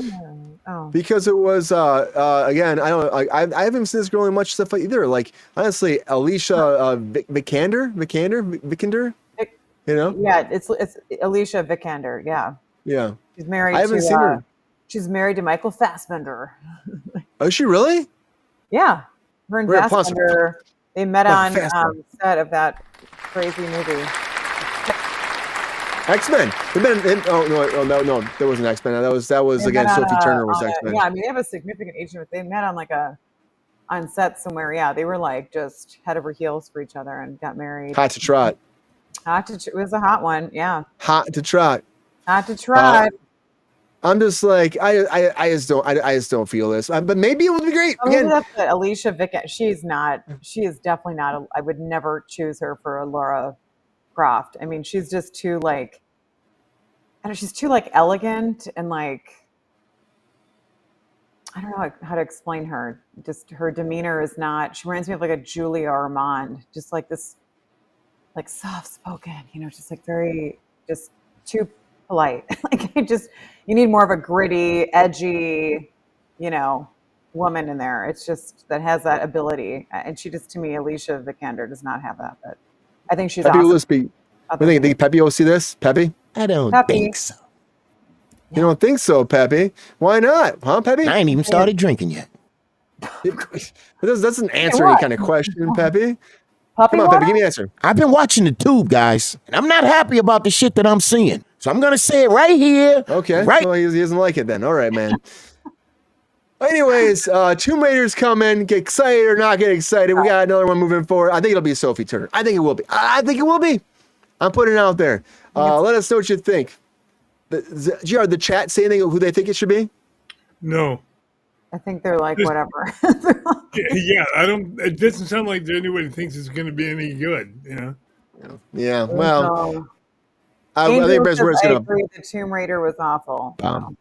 Oh. Because it was again, I don't. I haven't seen this girl in much stuff either. Like honestly, Alicia Vikander. Yeah, it's Alicia Vikander. Yeah, she's married. I haven't seen her. She's married to Michael Fassbender. Oh, is she really? Yeah, her and Plus- Fassbender. They met on Fassbender. set of that crazy movie. X-Men. No, there wasn't X-Men. That was They again met on Sophie Turner was X-Men. Yeah, I mean they have a significant age difference. They met on on set somewhere. Yeah, they were like just head over heels for each other and got married. Hot to trot. It was a hot one. Yeah, Hot to trot. hot to trot. I'm just like I just don't feel this. But maybe it would be great. I mean, Again, that's it. Alicia Vikander. She is definitely not. I would never choose her for a Laura Croft. I mean, she's just too like. I don't know, she's too like elegant and like. I don't know how to explain her. Just her demeanor is not. She reminds me of like a Julia Ormond, just like this, like soft spoken. Just like very, just too polite. Like you need more of a gritty, edgy, woman in there. It's just that has that ability, and she just, to me, Alicia Vikander does not have that. But I think she's Peppy, will awesome. this be? I think Peppy will see this. Peppy, I don't Peppy. think so. you don't think so, Peppy? Why not, huh, Peppy? I ain't even started drinking yet. That's an answer what? any kind of question, Peppy. Puppy Come on, water? Peppy, give me an answer. I've been watching the tube, guys, and I'm not happy about the shit that I'm seeing. So I'm gonna say it right here. Okay, Right. well, he doesn't like it then. All right, man. Anyways, Tomb Raider's coming. Get excited or not get excited. We got another one moving forward. I think it'll be Sophie Turner. I think it will be. I think it will be. I'm putting it out there. Let us know what you think. GR, the chat say anything who they think it should be? No. I think they're like, whatever. Yeah, I don't. It doesn't sound like anybody thinks it's going to be any good. You know. Yeah. Well, So, I Angel think that's where says, it's I gonna agree, the Tomb Raider was awful. bomb.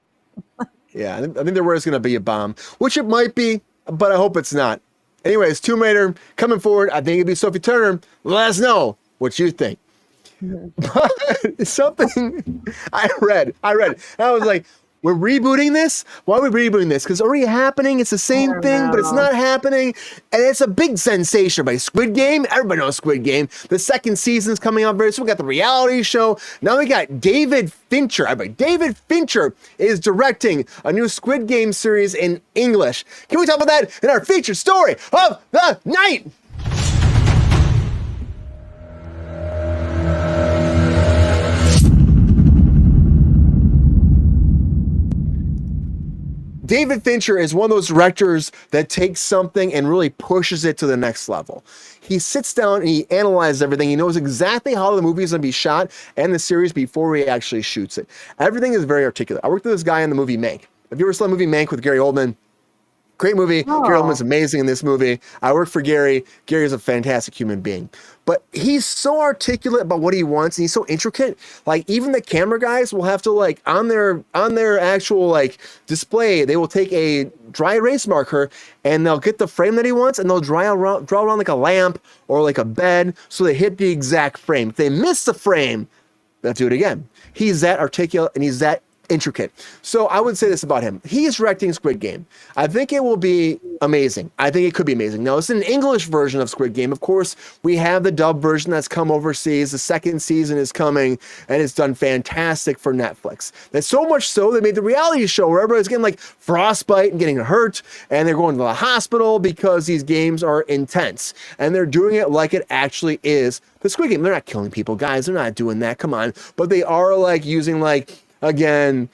Yeah, I think they're where it's gonna be a bomb, which it might be, but I hope it's not. Anyways, Tomb Raider coming forward. I think it'd be Sophie Turner. Let us know what you think. But something I read, and I was like, we're rebooting this? Why are we rebooting this? Because it's already happening. It's the same thing, but it's not happening. And it's a big sensation by Squid Game. Everybody knows Squid Game. The second season's coming out very soon. We got the reality show. Now we got David Fincher. David Fincher is directing a new Squid Game series in English. Can we talk about that in our featured story of the night? David Fincher is one of those directors that takes something and really pushes it to the next level. He sits down and he analyzes everything. He knows exactly how the movie is going to be shot and the series before he actually shoots it. Everything is very articulate. I worked with this guy in the movie Mank. Have you ever saw the movie Mank with Gary Oldman? Great movie. Gary Oldman's amazing in this movie. I work for Gary. Gary is a fantastic human being. But he's so articulate about what he wants, and he's so intricate. Like, even the camera guys will have to, like, on their actual, like, display, they will take a dry erase marker and they'll get the frame that he wants, and they'll draw around like a lamp or like a bed so they hit the exact frame. If they miss the frame, they'll do it again. He's that articulate and he's that intricate. So I would say this about him. He is directing Squid Game. I think it will be amazing. I think it could be amazing. Now, it's an English version of Squid Game. Of course, we have the dub version that's come overseas. The second season is coming, and it's done fantastic for Netflix. That's so much so they made the reality show where everybody's getting like frostbite and getting hurt, and they're going to the hospital because these games are intense. And they're doing it like it actually is the Squid Game. They're not killing people, guys. They're not doing that. Come on. But they are like using like, again,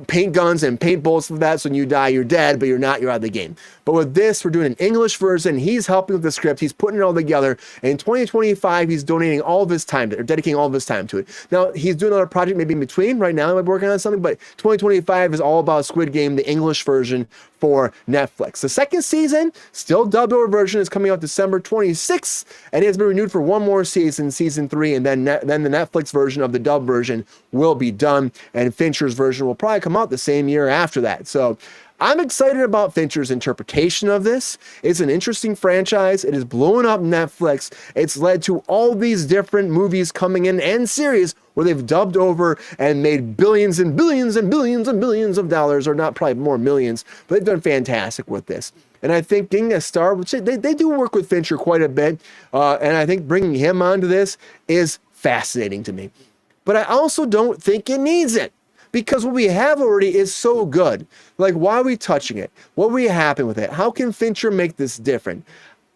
paint guns and paint bullets for that. So when you die, you're dead, but you're not, you're out of the game. But with this, we're doing an English version. He's helping with the script. He's putting it all together. And in 2025, he's donating all of his time, or dedicating all of his time to it. Now, he's doing another project maybe in between. Right now, I'm working on something, but 2025 is all about Squid Game, the English version for Netflix. The second season, still dubbed over version, is coming out December 26th, and it has been renewed for one more season, season 3, and then the Netflix version of the dub version will be done, and Fincher's version will probably come out the same year after that. So I'm excited about Fincher's interpretation of this. It's an interesting franchise. It is blowing up Netflix. It's led to all these different movies coming in and series where they've dubbed over and made billions and billions and billions and billions of dollars, or not probably more millions, but they've done fantastic with this. And I think getting a star, which they do work with Fincher quite a bit, and I think bringing him onto this is fascinating to me. But I also don't think it needs it, because what we have already is so good. Like, why are we touching it? What were we happy with it? How can Fincher make this different?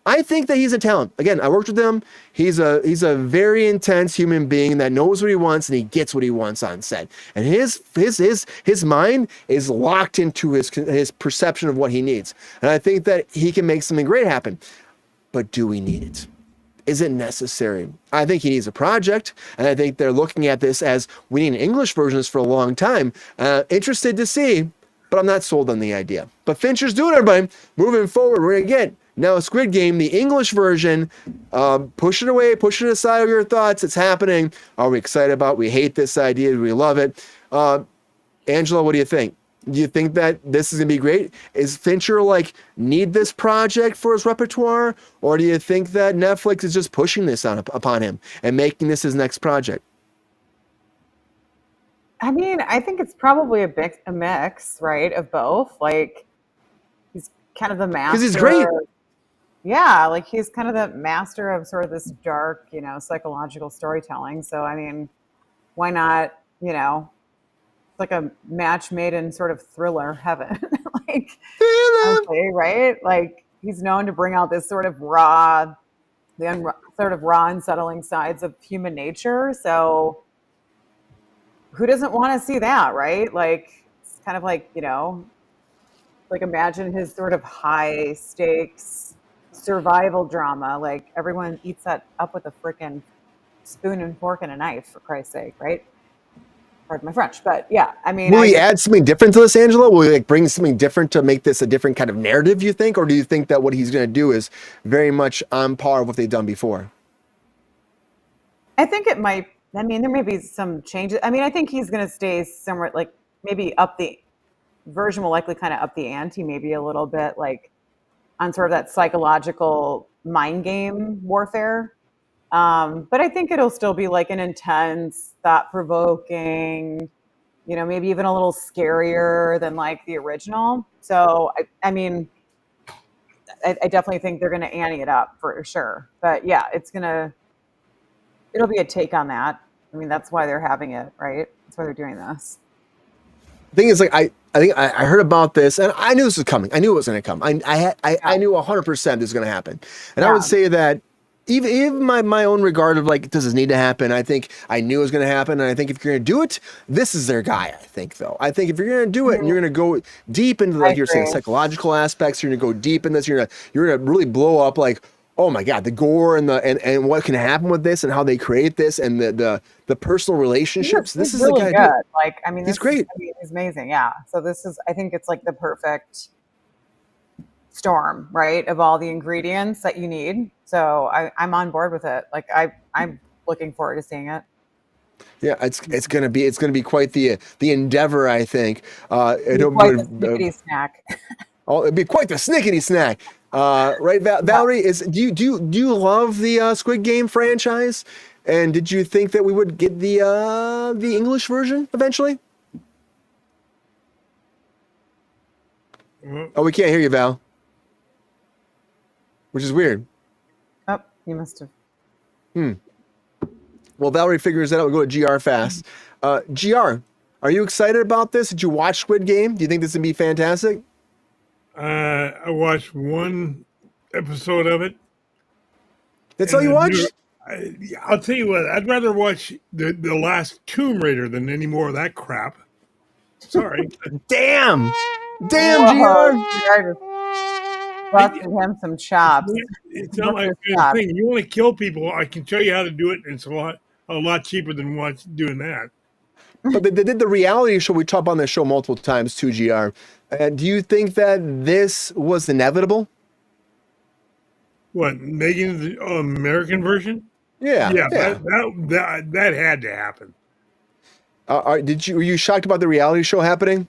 I think that he's a talent. Again, I worked with him. He's a very intense human being that knows what he wants and he gets what he wants on set. And his mind is locked into his perception of what he needs. And I think that he can make something great happen. But do we need it? Is it necessary? I think he needs a project, and I think they're looking at this as we need an English version for a long time. Interested to see, but I'm not sold on the idea. But Fincher's doing it, everybody. Moving forward, we're going to get now Squid Game, the English version. Push it away, push it aside of your thoughts. It's happening. Are we excited about it? We hate this idea. Do we love it? Angela, what do you think? Do you think that this is going to be great? Is Fincher like need this project for his repertoire? Or do you think that Netflix is just pushing this upon him and making this his next project? I mean, I think it's probably a mix, right, of both. Like, kind of the master. Because he's great. Yeah, like he's kind of the master of sort of this dark, psychological storytelling. So I mean, why not? It's like a match made in sort of thriller heaven. Like, okay, right? Like he's known to bring out this sort of raw, sort of raw, unsettling sides of human nature. So who doesn't want to see that, right? Like it's kind of like like imagine his sort of high stakes survival drama. Like everyone eats that up with a freaking spoon and fork and a knife, for Christ's sake, right? Pardon my French, but yeah, I mean, will he add something different to this, Angela? Will he like bring something different to make this a different kind of narrative, you think? Or do you think that what he's going to do is very much on par with what they've done before? I think it might, I mean, there may be some changes. I mean, I think he's going to stay somewhere, like maybe version will likely kind of up the ante maybe a little bit, like on sort of that psychological mind game warfare. But I think it'll still be like an intense, thought-provoking, maybe even a little scarier than like the original. So, I mean, I definitely think they're going to ante it up for sure. But yeah, it'll be a take on that. I mean, that's why they're having it, right? That's why they're doing this. The thing is, like, I think I heard about this, and I knew this was coming. I knew it was going to come. I knew 100% this was going to happen. And I would say that even my own regard of like, does this need to happen? I think I knew it was going to happen. And I think if you're going to do it, this is their guy, I think, though. I think if you're going to do it and you're going to go deep into, like you're saying, psychological aspects, you're going to go deep in this, you're going to really blow up like, oh my God, the gore and what can happen with this and how they create this and the personal relationships. This is really the guy. Good. Like, I mean, he's great. He's amazing. Yeah. So I think it's like the perfect storm, right, of all the ingredients that you need. So I'm on board with it. Like I'm looking forward to seeing it. Yeah, it's gonna be quite the endeavor, I think. It'll be quite the snickety snack. Oh, it'd be quite the snickety snack. Right, Valerie, do you love the Squid Game franchise? And did you think that we would get the English version eventually? Oh, we can't hear you, Val. Which is weird. Oh, you must have. Well, Valerie figures that out. We'll go to GR fast. GR, are you excited about this? Did you watch Squid Game? Do you think this would be fantastic? I watched one episode of it. That's all you watched? I'll tell you what, I'd rather watch the last Tomb Raider than any more of that crap. Sorry. Damn, GR. Busted him some chops. It's not my favorite thing. You want to kill people, I can show you how to do it. And it's a lot cheaper than doing that. But they did the reality show. We talked on this show multiple times too, GR. Do you think that this was inevitable? What, making the American version? Yeah. That had to happen. Were you shocked about the reality show happening?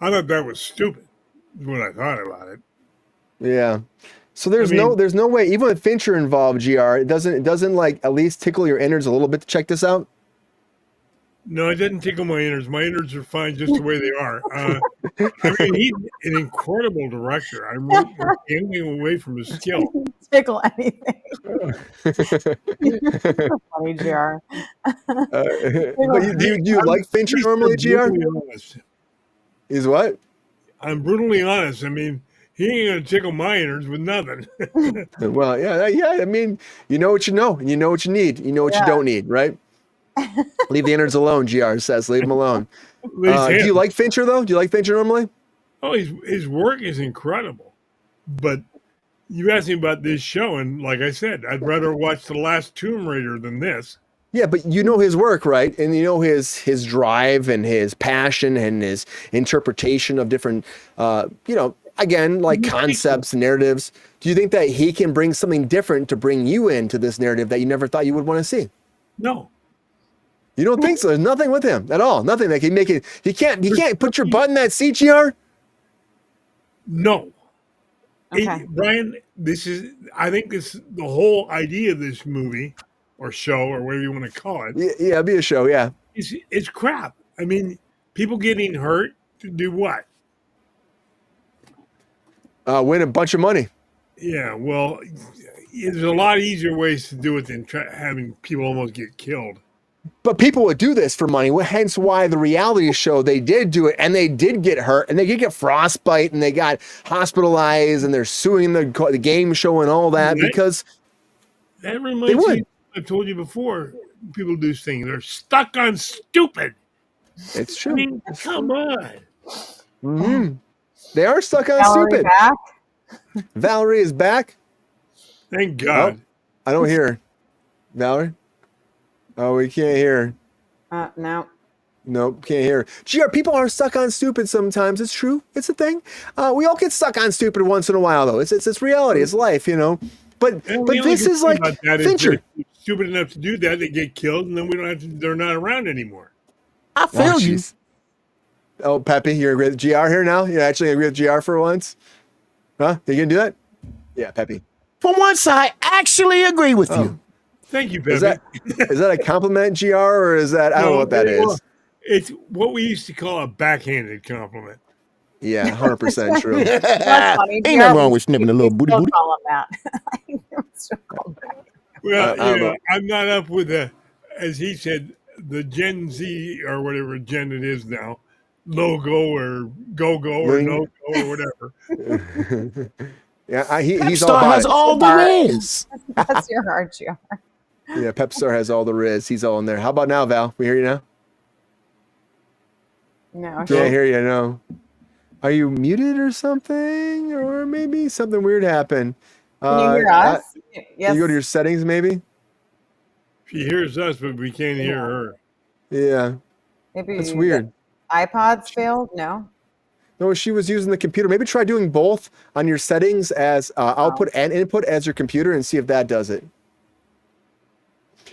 I thought that was stupid. Is what I thought about it. Yeah. So there's no way, even with Fincher involved, GR, it doesn't like at least tickle your innards a little bit to check this out. No, it doesn't tickle my innards. My innards are fine just the way they are. I mean, he's an incredible director. I'm getting away from his skill. Tickle anything. Funny, GR. But do you like Fincher normally, GR? He's what? I'm brutally honest. I mean, he ain't gonna tickle my innards with nothing. Well, yeah. I mean, you know what you know, and you know what you need. You know what you don't need, right? Leave the innards alone, GR says. Leave them alone. Do you like Fincher, though? Do you like Fincher normally? Oh, his work is incredible. But you asked me about this show, and like I said, I'd rather watch the last Tomb Raider than this. Yeah, but you know his work, right? And you know his drive and his passion and his interpretation of different, again, like concepts, narratives. Do you think that he can bring something different to bring you into this narrative that you never thought you would want to see? No. You don't think so? There's nothing with him at all. Nothing that can make it. He can't put your butt in that seat, GR? No. Okay. Brian, I think the whole idea of this movie or show or whatever you want to call it. Yeah, it'd be a show, yeah. It's crap. I mean, people getting hurt to do what? Win a bunch of money. Yeah, well, there's a lot easier ways to do it than having people almost get killed. But people would do this for money. Hence why the reality show, they did do it, and they did get hurt, and they did get frostbite, and they got hospitalized, and they're suing the game show and all that because that reminds me. I've told you before. People do this thing. They're stuck on stupid. It's true. I mean, come on. Mm-hmm. They are stuck on Valerie stupid. back? Valerie is back. Thank God. Oh, I don't hear her. Valerie? Oh, we can't hear her. No. Nope, can't hear her. GR, people are stuck on stupid sometimes. It's true. It's a thing. We all get stuck on stupid once in a while, though. It's reality. It's life, you know. But this is like Fincher. Stupid enough to do that, they get killed, and then we don't have to. They're not around anymore. I feel you. Oh, Peppy, you agree with GR here now? You actually agree with GR for once? Huh? You gonna do that? Yeah, Peppy. For once, I actually agree with you. Thank you, Peppy. Is that a compliment, GR, or is that I don't know what that is? It's what we used to call a backhanded compliment. Yeah, 100% true. That's funny. Ain't nothing wrong with snipping a little booty Still booty. call him that. Still call him that. Well, I'm not up with as he said, the Gen Z or whatever gen it is now, logo or go-go or no-go or whatever. Yeah, he's all Star about has it. all the riz. That's your hard GR. Yeah, Pepstar has all the riz. He's all in there. How about now, Val? We hear you now? No. Can't hear you, no. Are you muted or something? Or maybe something weird happened. Can you hear us? Yes. You go to your settings, maybe? She hears us, but we can't hear her. Yeah. Maybe That's weird. iPods failed? No. No, she was using the computer. Maybe try doing both on your settings as output and input as your computer and see if that does it.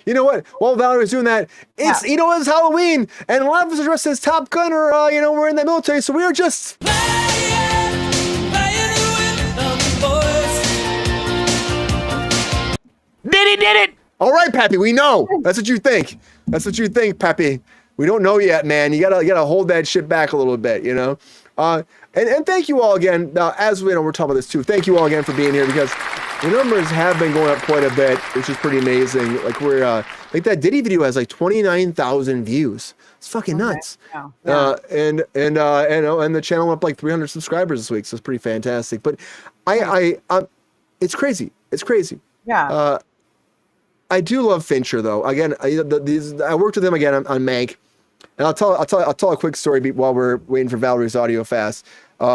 You know what? While Valerie was doing that, it's Halloween, and a lot of us are dressed as Top Gun or we're in the military, so we are just Did it. all right, Pappy. We know. That's what you think. That's what you think, Pappy. We don't know yet, man. You gotta hold that shit back a little bit, you know. And thank you all again. Now, as we know, we're talking about this too. Thank you all again for being here because the numbers have been going up quite a bit, which is pretty amazing. Like we're like that Diddy video has like 29,000 views. It's fucking nuts. Yeah. And the channel went up like 300 subscribers this week, so it's pretty fantastic. But it's crazy. It's crazy. Yeah. I do love Fincher though. Again, I worked with him again on Mank, and I'll tell a quick story while we're waiting for Valerie's audio fast.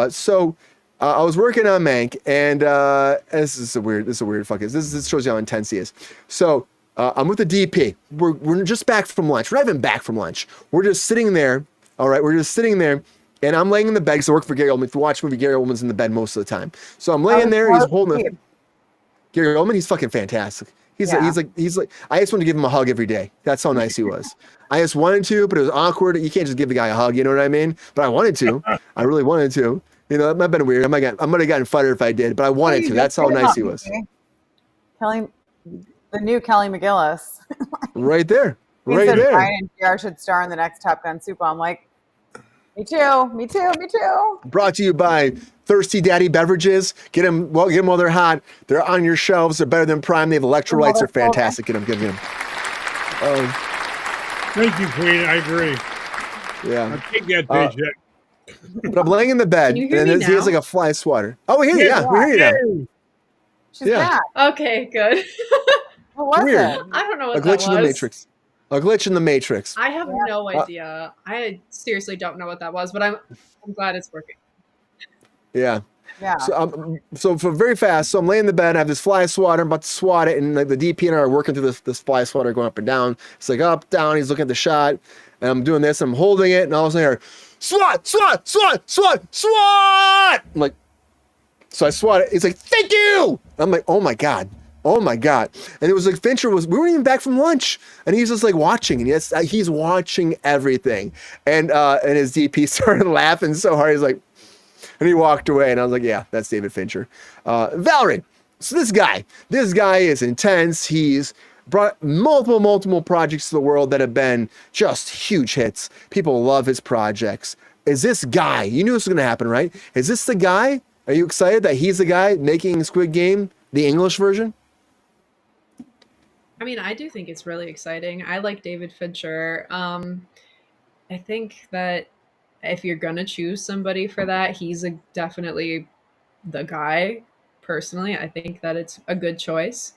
So I was working on Mank, and this is a weird fucking. This shows you how intense he is. So I'm with the DP. We're just back from lunch. We're not even back from lunch. We're just sitting there. All right, we're just sitting there, and I'm laying in the bed because I work for Gary Oldman. If you watch the movie, Gary Oldman's in the bed most of the time. So I'm laying there. He's holding Gary Oldman. He's fucking fantastic. He's like. I just wanted to give him a hug every day. That's how nice he was. I just wanted to, but it was awkward. You can't just give the guy a hug. You know what I mean? But I wanted to. I really wanted to. You know, it might have been weird. I might have gotten fired if I did, but I wanted to. That's how nice he was. Kelly, the new Kelly McGillis. Right there. He Right said there. Brian and JR should star in the next Top Gun sequel. I'm like, me too. Me too. Me too. Brought to you by Thirsty Daddy Beverages. Get them while they're hot. They're on your shelves. They're better than Prime. They have electrolytes. They're fantastic. Get them. Thank you, Queen. I agree. Yeah. I'll take that paycheck. But I'm laying in the bed, Can you hear and me he has now? like a fly swatter. Oh, we hear you. Yeah, we hear you now. She's Yeah. back. Okay, good. What was Weird. it? I don't know A what that glitch was. in the Matrix. A glitch in the Matrix. I have no idea. I seriously don't know what that was, but I'm glad it's working. Yeah. Yeah. So for very fast. So I'm laying in the bed. I have this fly swatter. I'm about to swat it, and like the DP and I are working through this fly swatter going up and down. It's like up, down. He's looking at the shot, and I'm doing this. I'm holding it, and all of a sudden I hear, swat, swat, swat, swat, swat. I'm like, so I swat it. He's like, thank you. I'm like, oh my god. Oh my god. And it was like we weren't even back from lunch, and he's just like watching, and he's watching everything, and his DP started laughing so hard. He's like, and he walked away, and I was like, yeah, that's David Fincher. Valerie, so this guy is intense. He's brought multiple projects to the world that have been just huge hits. People love his projects. Is this guy, you knew this was going to happen, right? Is this the guy Are you excited that he's the guy making Squid Game, the English version? I mean, I do think it's really exciting. I like David Fincher. I think that if you're gonna choose somebody for that, he's definitely the guy. Personally, I think that it's a good choice.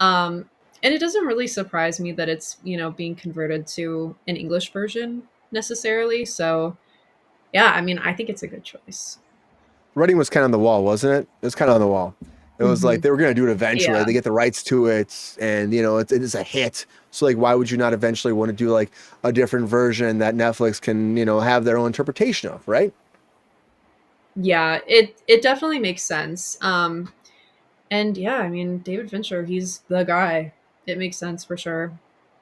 And it doesn't really surprise me that it's being converted to an English version necessarily. So yeah, I mean, I think it's a good choice. Writing was kind of on the wall, wasn't it? It was kind of on the wall. It was like they were going to do it eventually. Yeah. They get the rights to it, and it is a hit. So like, why would you not eventually want to do like a different version that Netflix can have their own interpretation of, right? Yeah, it definitely makes sense. And yeah, I mean, David Fincher, he's the guy. It makes sense for sure.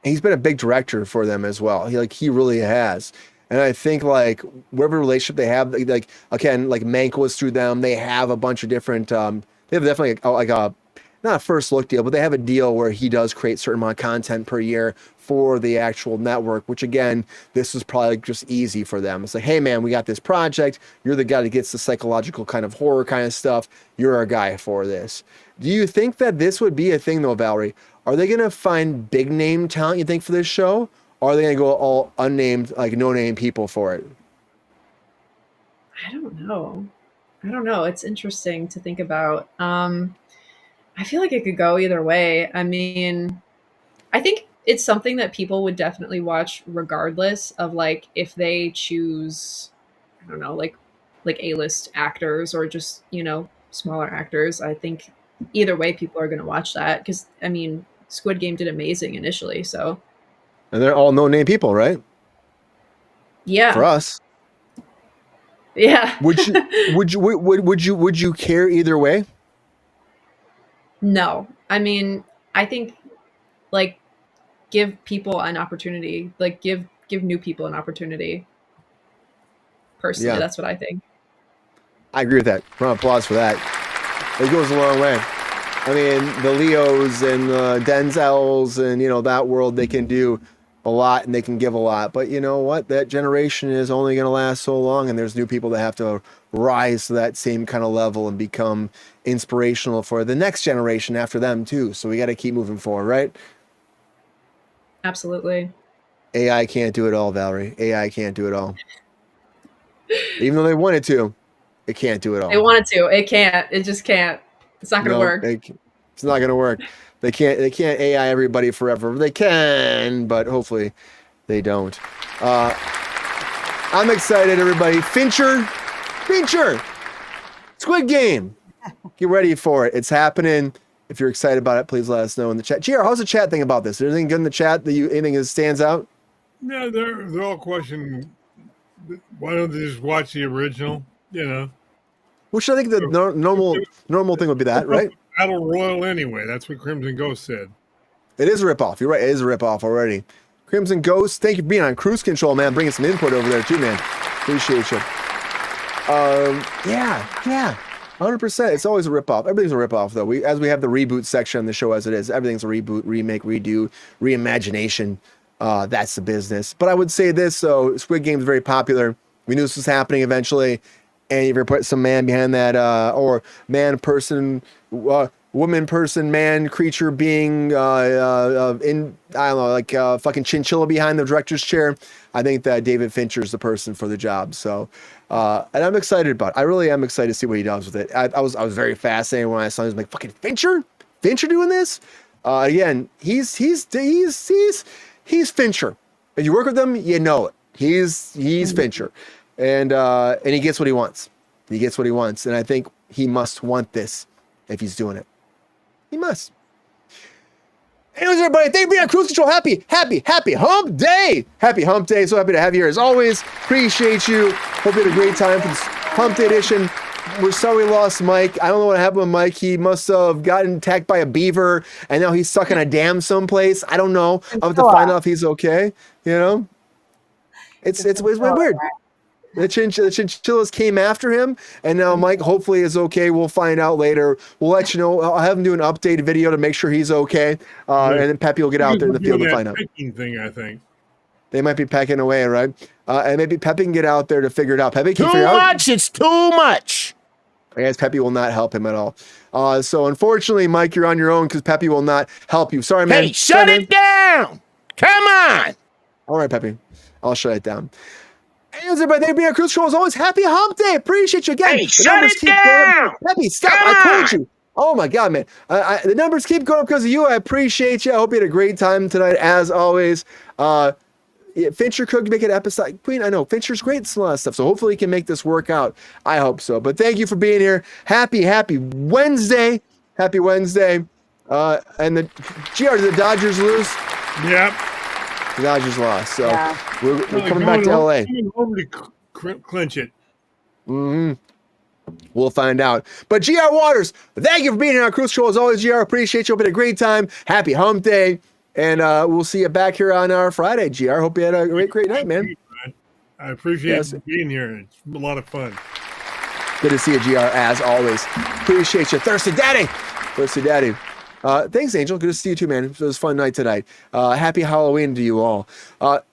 He's been a big director for them as well. He really has. And I think like whatever relationship they have, like again, like Mank was through them. They have a bunch of different. They have definitely like a not a first look deal, but they have a deal where he does create certain amount of content per year for the actual network. Which again, this is probably like just easy for them. It's like, hey man, we got this project. You're the guy that gets the psychological kind of horror kind of stuff. You're our guy for this. Do you think that this would be a thing though, Valerie? Are they going to find big name talent, you think, for this show? Or are they going to go all unnamed, like no name people for it? I don't know. It's interesting to think about. I feel like it could go either way. I mean, I think it's something that people would definitely watch regardless of like if they choose, I don't know, like A-list actors or just, smaller actors. I think either way people are going to watch that because I mean, Squid Game did amazing initially, so And they're all no name people, right? yeah. For us. Yeah. Would you care either way? No. I mean, I think like give people an opportunity. Like give new people an opportunity. Personally, Yeah. that's what I think. I agree with that. Round of applause for that. It goes a long way. I mean, the Leos and the Denzels and, that world, they can do a lot and they can give a lot. But you know what? That generation is only going to last so long, and there's new people that have to rise to that same kind of level and become inspirational for the next generation after them too. So we got to keep moving forward, right? Absolutely. AI can't do it all, Valerie. AI can't do it all. Even though they wanted to, it can't do it all. They wanted to. It can't. It just can't. It's not going to work. It's not going to work. They can't AI everybody forever. They can, but hopefully they don't. I'm excited, everybody. Fincher, Squid Game. Get ready for it. It's happening. If you're excited about it, please let us know in the chat. GR, how's the chat thing about this? Is there anything good in the chat that anything that stands out? No, they're all questioning. Why don't they just watch the original? Which I think the normal thing would be that, right? Battle Royal anyway. That's what Crimson Ghost said. It is a ripoff. You're right. It is a ripoff already. Crimson Ghost, thank you for being on Kruse Control, man. Bringing some input over there too, man. Appreciate you. Yeah. 100%. It's always a ripoff. Everything's a ripoff, though. As we have the reboot section on the show as it is, everything's a reboot, remake, redo, reimagination. That's the business. But I would say this, so Squid Game is very popular. We knew this was happening eventually. And if you put some man behind that, or man, person, woman, person, man, creature, being, I don't know, like fucking chinchilla behind the director's chair, I think that David Fincher is the person for the job. So, and I'm excited about it. I really am excited to see what he does with it. I was very fascinated when I saw him. I was like, fucking Fincher doing this? Again, he's Fincher. If you work with him, you know it. He's Fincher. And he gets what he wants. And I think he must want this if he's doing it. He must. Anyways, everybody, thank you for being on Kruse Control. Happy hump day. Happy hump day. So happy to have you here as always. Appreciate you. Hope you had a great time for this hump day edition. We're sorry we lost Mike. I don't know what happened with Mike. He must have gotten attacked by a beaver, and now he's stuck in a dam someplace. I don't know. I'll have to find out if he's okay. It's weird. The chinchillas came after him, and now Mike hopefully is okay. We'll find out later. We'll let you know. I'll have him do an updated video to make sure he's okay, and then Pepe will get out there in the field to find out. Thing, I think. They might be pecking away, right? And maybe Pepe can get out there to figure it out. Pepe, can you Too figure out? much. It's too much. I guess Peppy will not help him at all. So unfortunately, Mike, you're on your own because Peppy will not help you. Sorry, man. Hey, shut it down! Come on! All right, Peppy. I'll shut it down. And everybody, thank you for being on Kruse Control. As always, happy hump day. Appreciate you again. Hey, The shut numbers it keep going down! up. Peppy, stop. Come I told on! you. Oh, my God, man. The numbers keep going up because of you. I appreciate you. I hope you had a great time tonight, as always. Yeah, Fincher could make an episode. Queen, I know. Fincher's great at some of that stuff, so hopefully he can make this work out. I hope so. But thank you for being here. Happy Wednesday. Happy Wednesday. And the the Dodgers lose. Yep. The Dodgers lost. So we're They're coming back to LA. Coming home to clinch it. We'll find out. But GR Waters, thank you for being here on Kruse Control. As always, GR, appreciate you. Hope you had a great time. Happy hump day. And we'll see you back here on our Friday, GR. Hope you had a great night, man. I appreciate you being here. It's a lot of fun. Good to see you, GR, as always. Appreciate you. Thirsty Daddy. Thanks, Angel. Good to see you too, man. It was a fun night tonight. Happy Halloween to you all.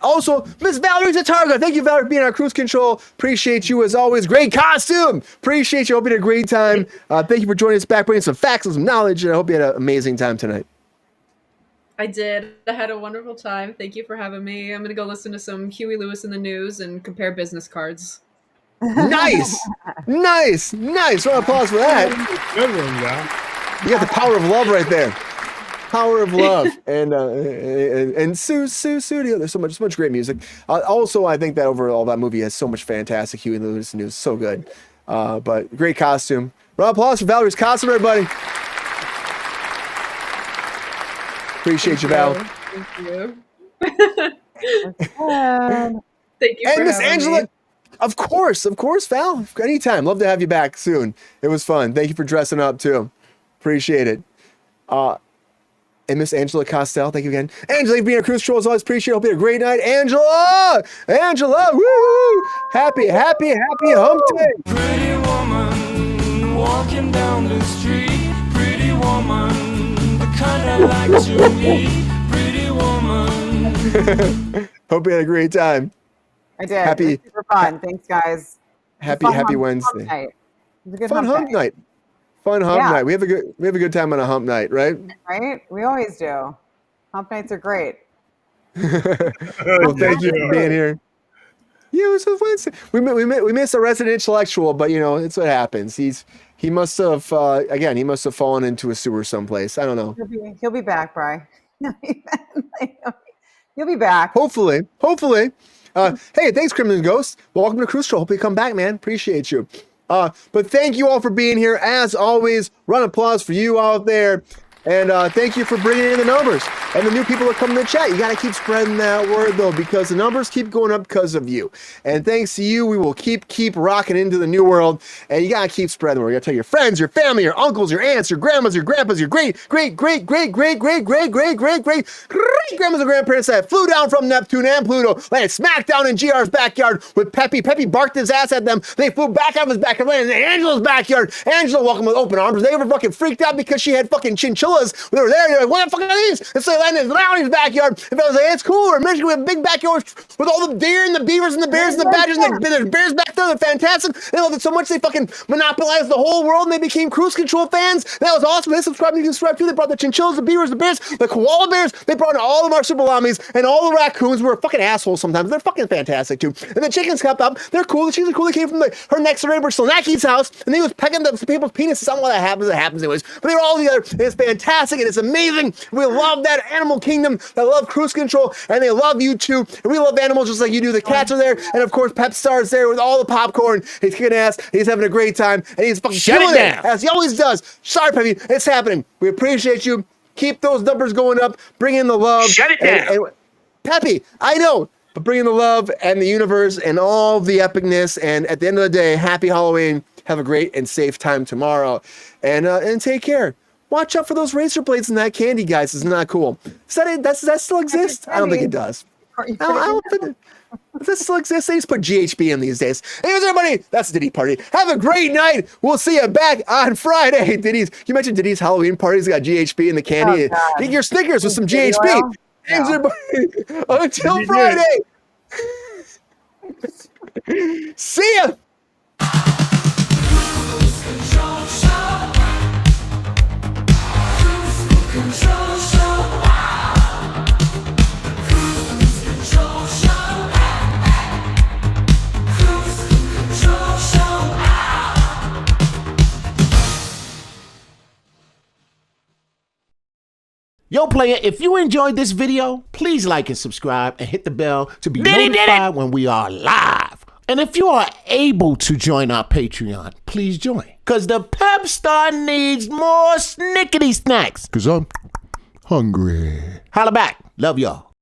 Also, Miss Valerie Zatarga. Thank you, Valerie, for being on Kruse Control. Appreciate you as always. Great costume. Appreciate you. Hope you had a great time. Thank you for joining us back, bringing some facts and some knowledge. And I hope you had an amazing time tonight. I did. I had a wonderful time. Thank you for having me. I'm going to go listen to some Huey Lewis in the News and compare business cards. Nice. Nice. Round of applause for that. Good one, guy. You got the power of love right there. Power of love. And Sue. There's so much great music. Also, I think that overall that movie has so much fantastic Huey Lewis News. So good. But great costume. Round of applause for Valerie's costume, everybody. Appreciate you, Val. Thank you. Thank you. And Miss Angela, of course, Val. Anytime. Love to have you back soon. It was fun. Thank you for dressing up too. Appreciate it. And Miss Angela Costell, thank you again. Angela, you being a Kruse Control as always. Appreciate it. Hope you had a great night. Angela, woo! Happy hump day. Pretty woman walking down the street. Pretty woman, the kind I like to meet. Pretty woman. Hope you had a great time. I did. It was super fun. Thanks, guys. Happy Wednesday. Night. It was a good Fun hump night. Fun hump night. We have a good time on a hump night, right? Right? We always do. Hump nights are great. Well, thank you for being here. Yeah, it was a Wednesday. We missed a resident intellectual, but it's what happens. He must have fallen into a sewer someplace. I don't know. He'll be back, Bri. He'll be back. Hopefully. Hey, thanks, Crimson Ghost. Welcome to Kruse Control. Hope you come back, man. Appreciate you. But thank you all for being here. As always, round of applause for you out there. And thank you for bringing in the numbers. And the new people that come in the chat, you got to keep spreading that word, though, because the numbers keep going up because of you. And thanks to you, we will keep rocking into the new world. And you got to keep spreading the word. You got to tell your friends, your family, your uncles, your aunts, your grandmas, your grandpas, your great grandmas and grandparents that flew down from Neptune and Pluto, landed smack down in GR's backyard with Peppy. Peppy barked his ass at them. They flew back out of his backyard, landed in Angela's backyard. Angela welcomed with open arms. They were fucking freaked out because she had fucking chinchillas. They were there. You're like, what the fuck are these? And so they landed in Lowney's backyard. And I was like, it's cool. We're in Michigan. We have a big backyard with all the deer and the beavers and the bears and the badgers. And there's bears back there. They're fantastic. They loved it so much they fucking monopolized the whole world. And they became Kruse Control fans. That was awesome. They subscribed. You can subscribe too. They brought the chinchillas, the beavers, the bears, the koala bears. They brought in all the marsupilamis and all the raccoons. Who are fucking assholes sometimes. They're fucking fantastic too. And the chickens kept up. They're cool. The chickens are cool. They came from her next door neighbor Slanaki's house. And they was pecking the people's penises. I don't know why that happens. It happens anyways. But they were all together. And it's fantastic. And it's amazing. We love that animal kingdom. That love Kruse Control. And they love you too. And we love animals just like you do. The cats are there. And of course, Pep Star's there with all the popcorn. He's kicking ass. He's having a great time. And he's fucking killing it, as he always does. Sorry, Peppy. It's happening. We appreciate you. Keep those numbers going up. Bring in the love. Shut it down. And Peppy, I know. But bring in the love and the universe and all the epicness. And at the end of the day, happy Halloween. Have a great and safe time tomorrow. And take care. Watch out for those razor blades and that candy, guys. Isn't that cool? Does that still exist? I don't think it does. I don't think it. Does that still exist? They just put GHB in these days. Anyways, everybody, that's the Diddy party. Have a great night. We'll see you back on Friday. You mentioned Diddy's Halloween parties got GHB in the candy. Get your Snickers with some GHB. Thanks, everybody. Until Friday. See ya. Control Show. Cruise Control Show. Cruise Control Show. Cruise Control Show. Yo, player, if you enjoyed this video, please like and subscribe and hit the bell to be notified when we are live. And if you are able to join our Patreon, please join. Because the pep star needs more snickety snacks. Because I'm hungry. Holla back. Love y'all.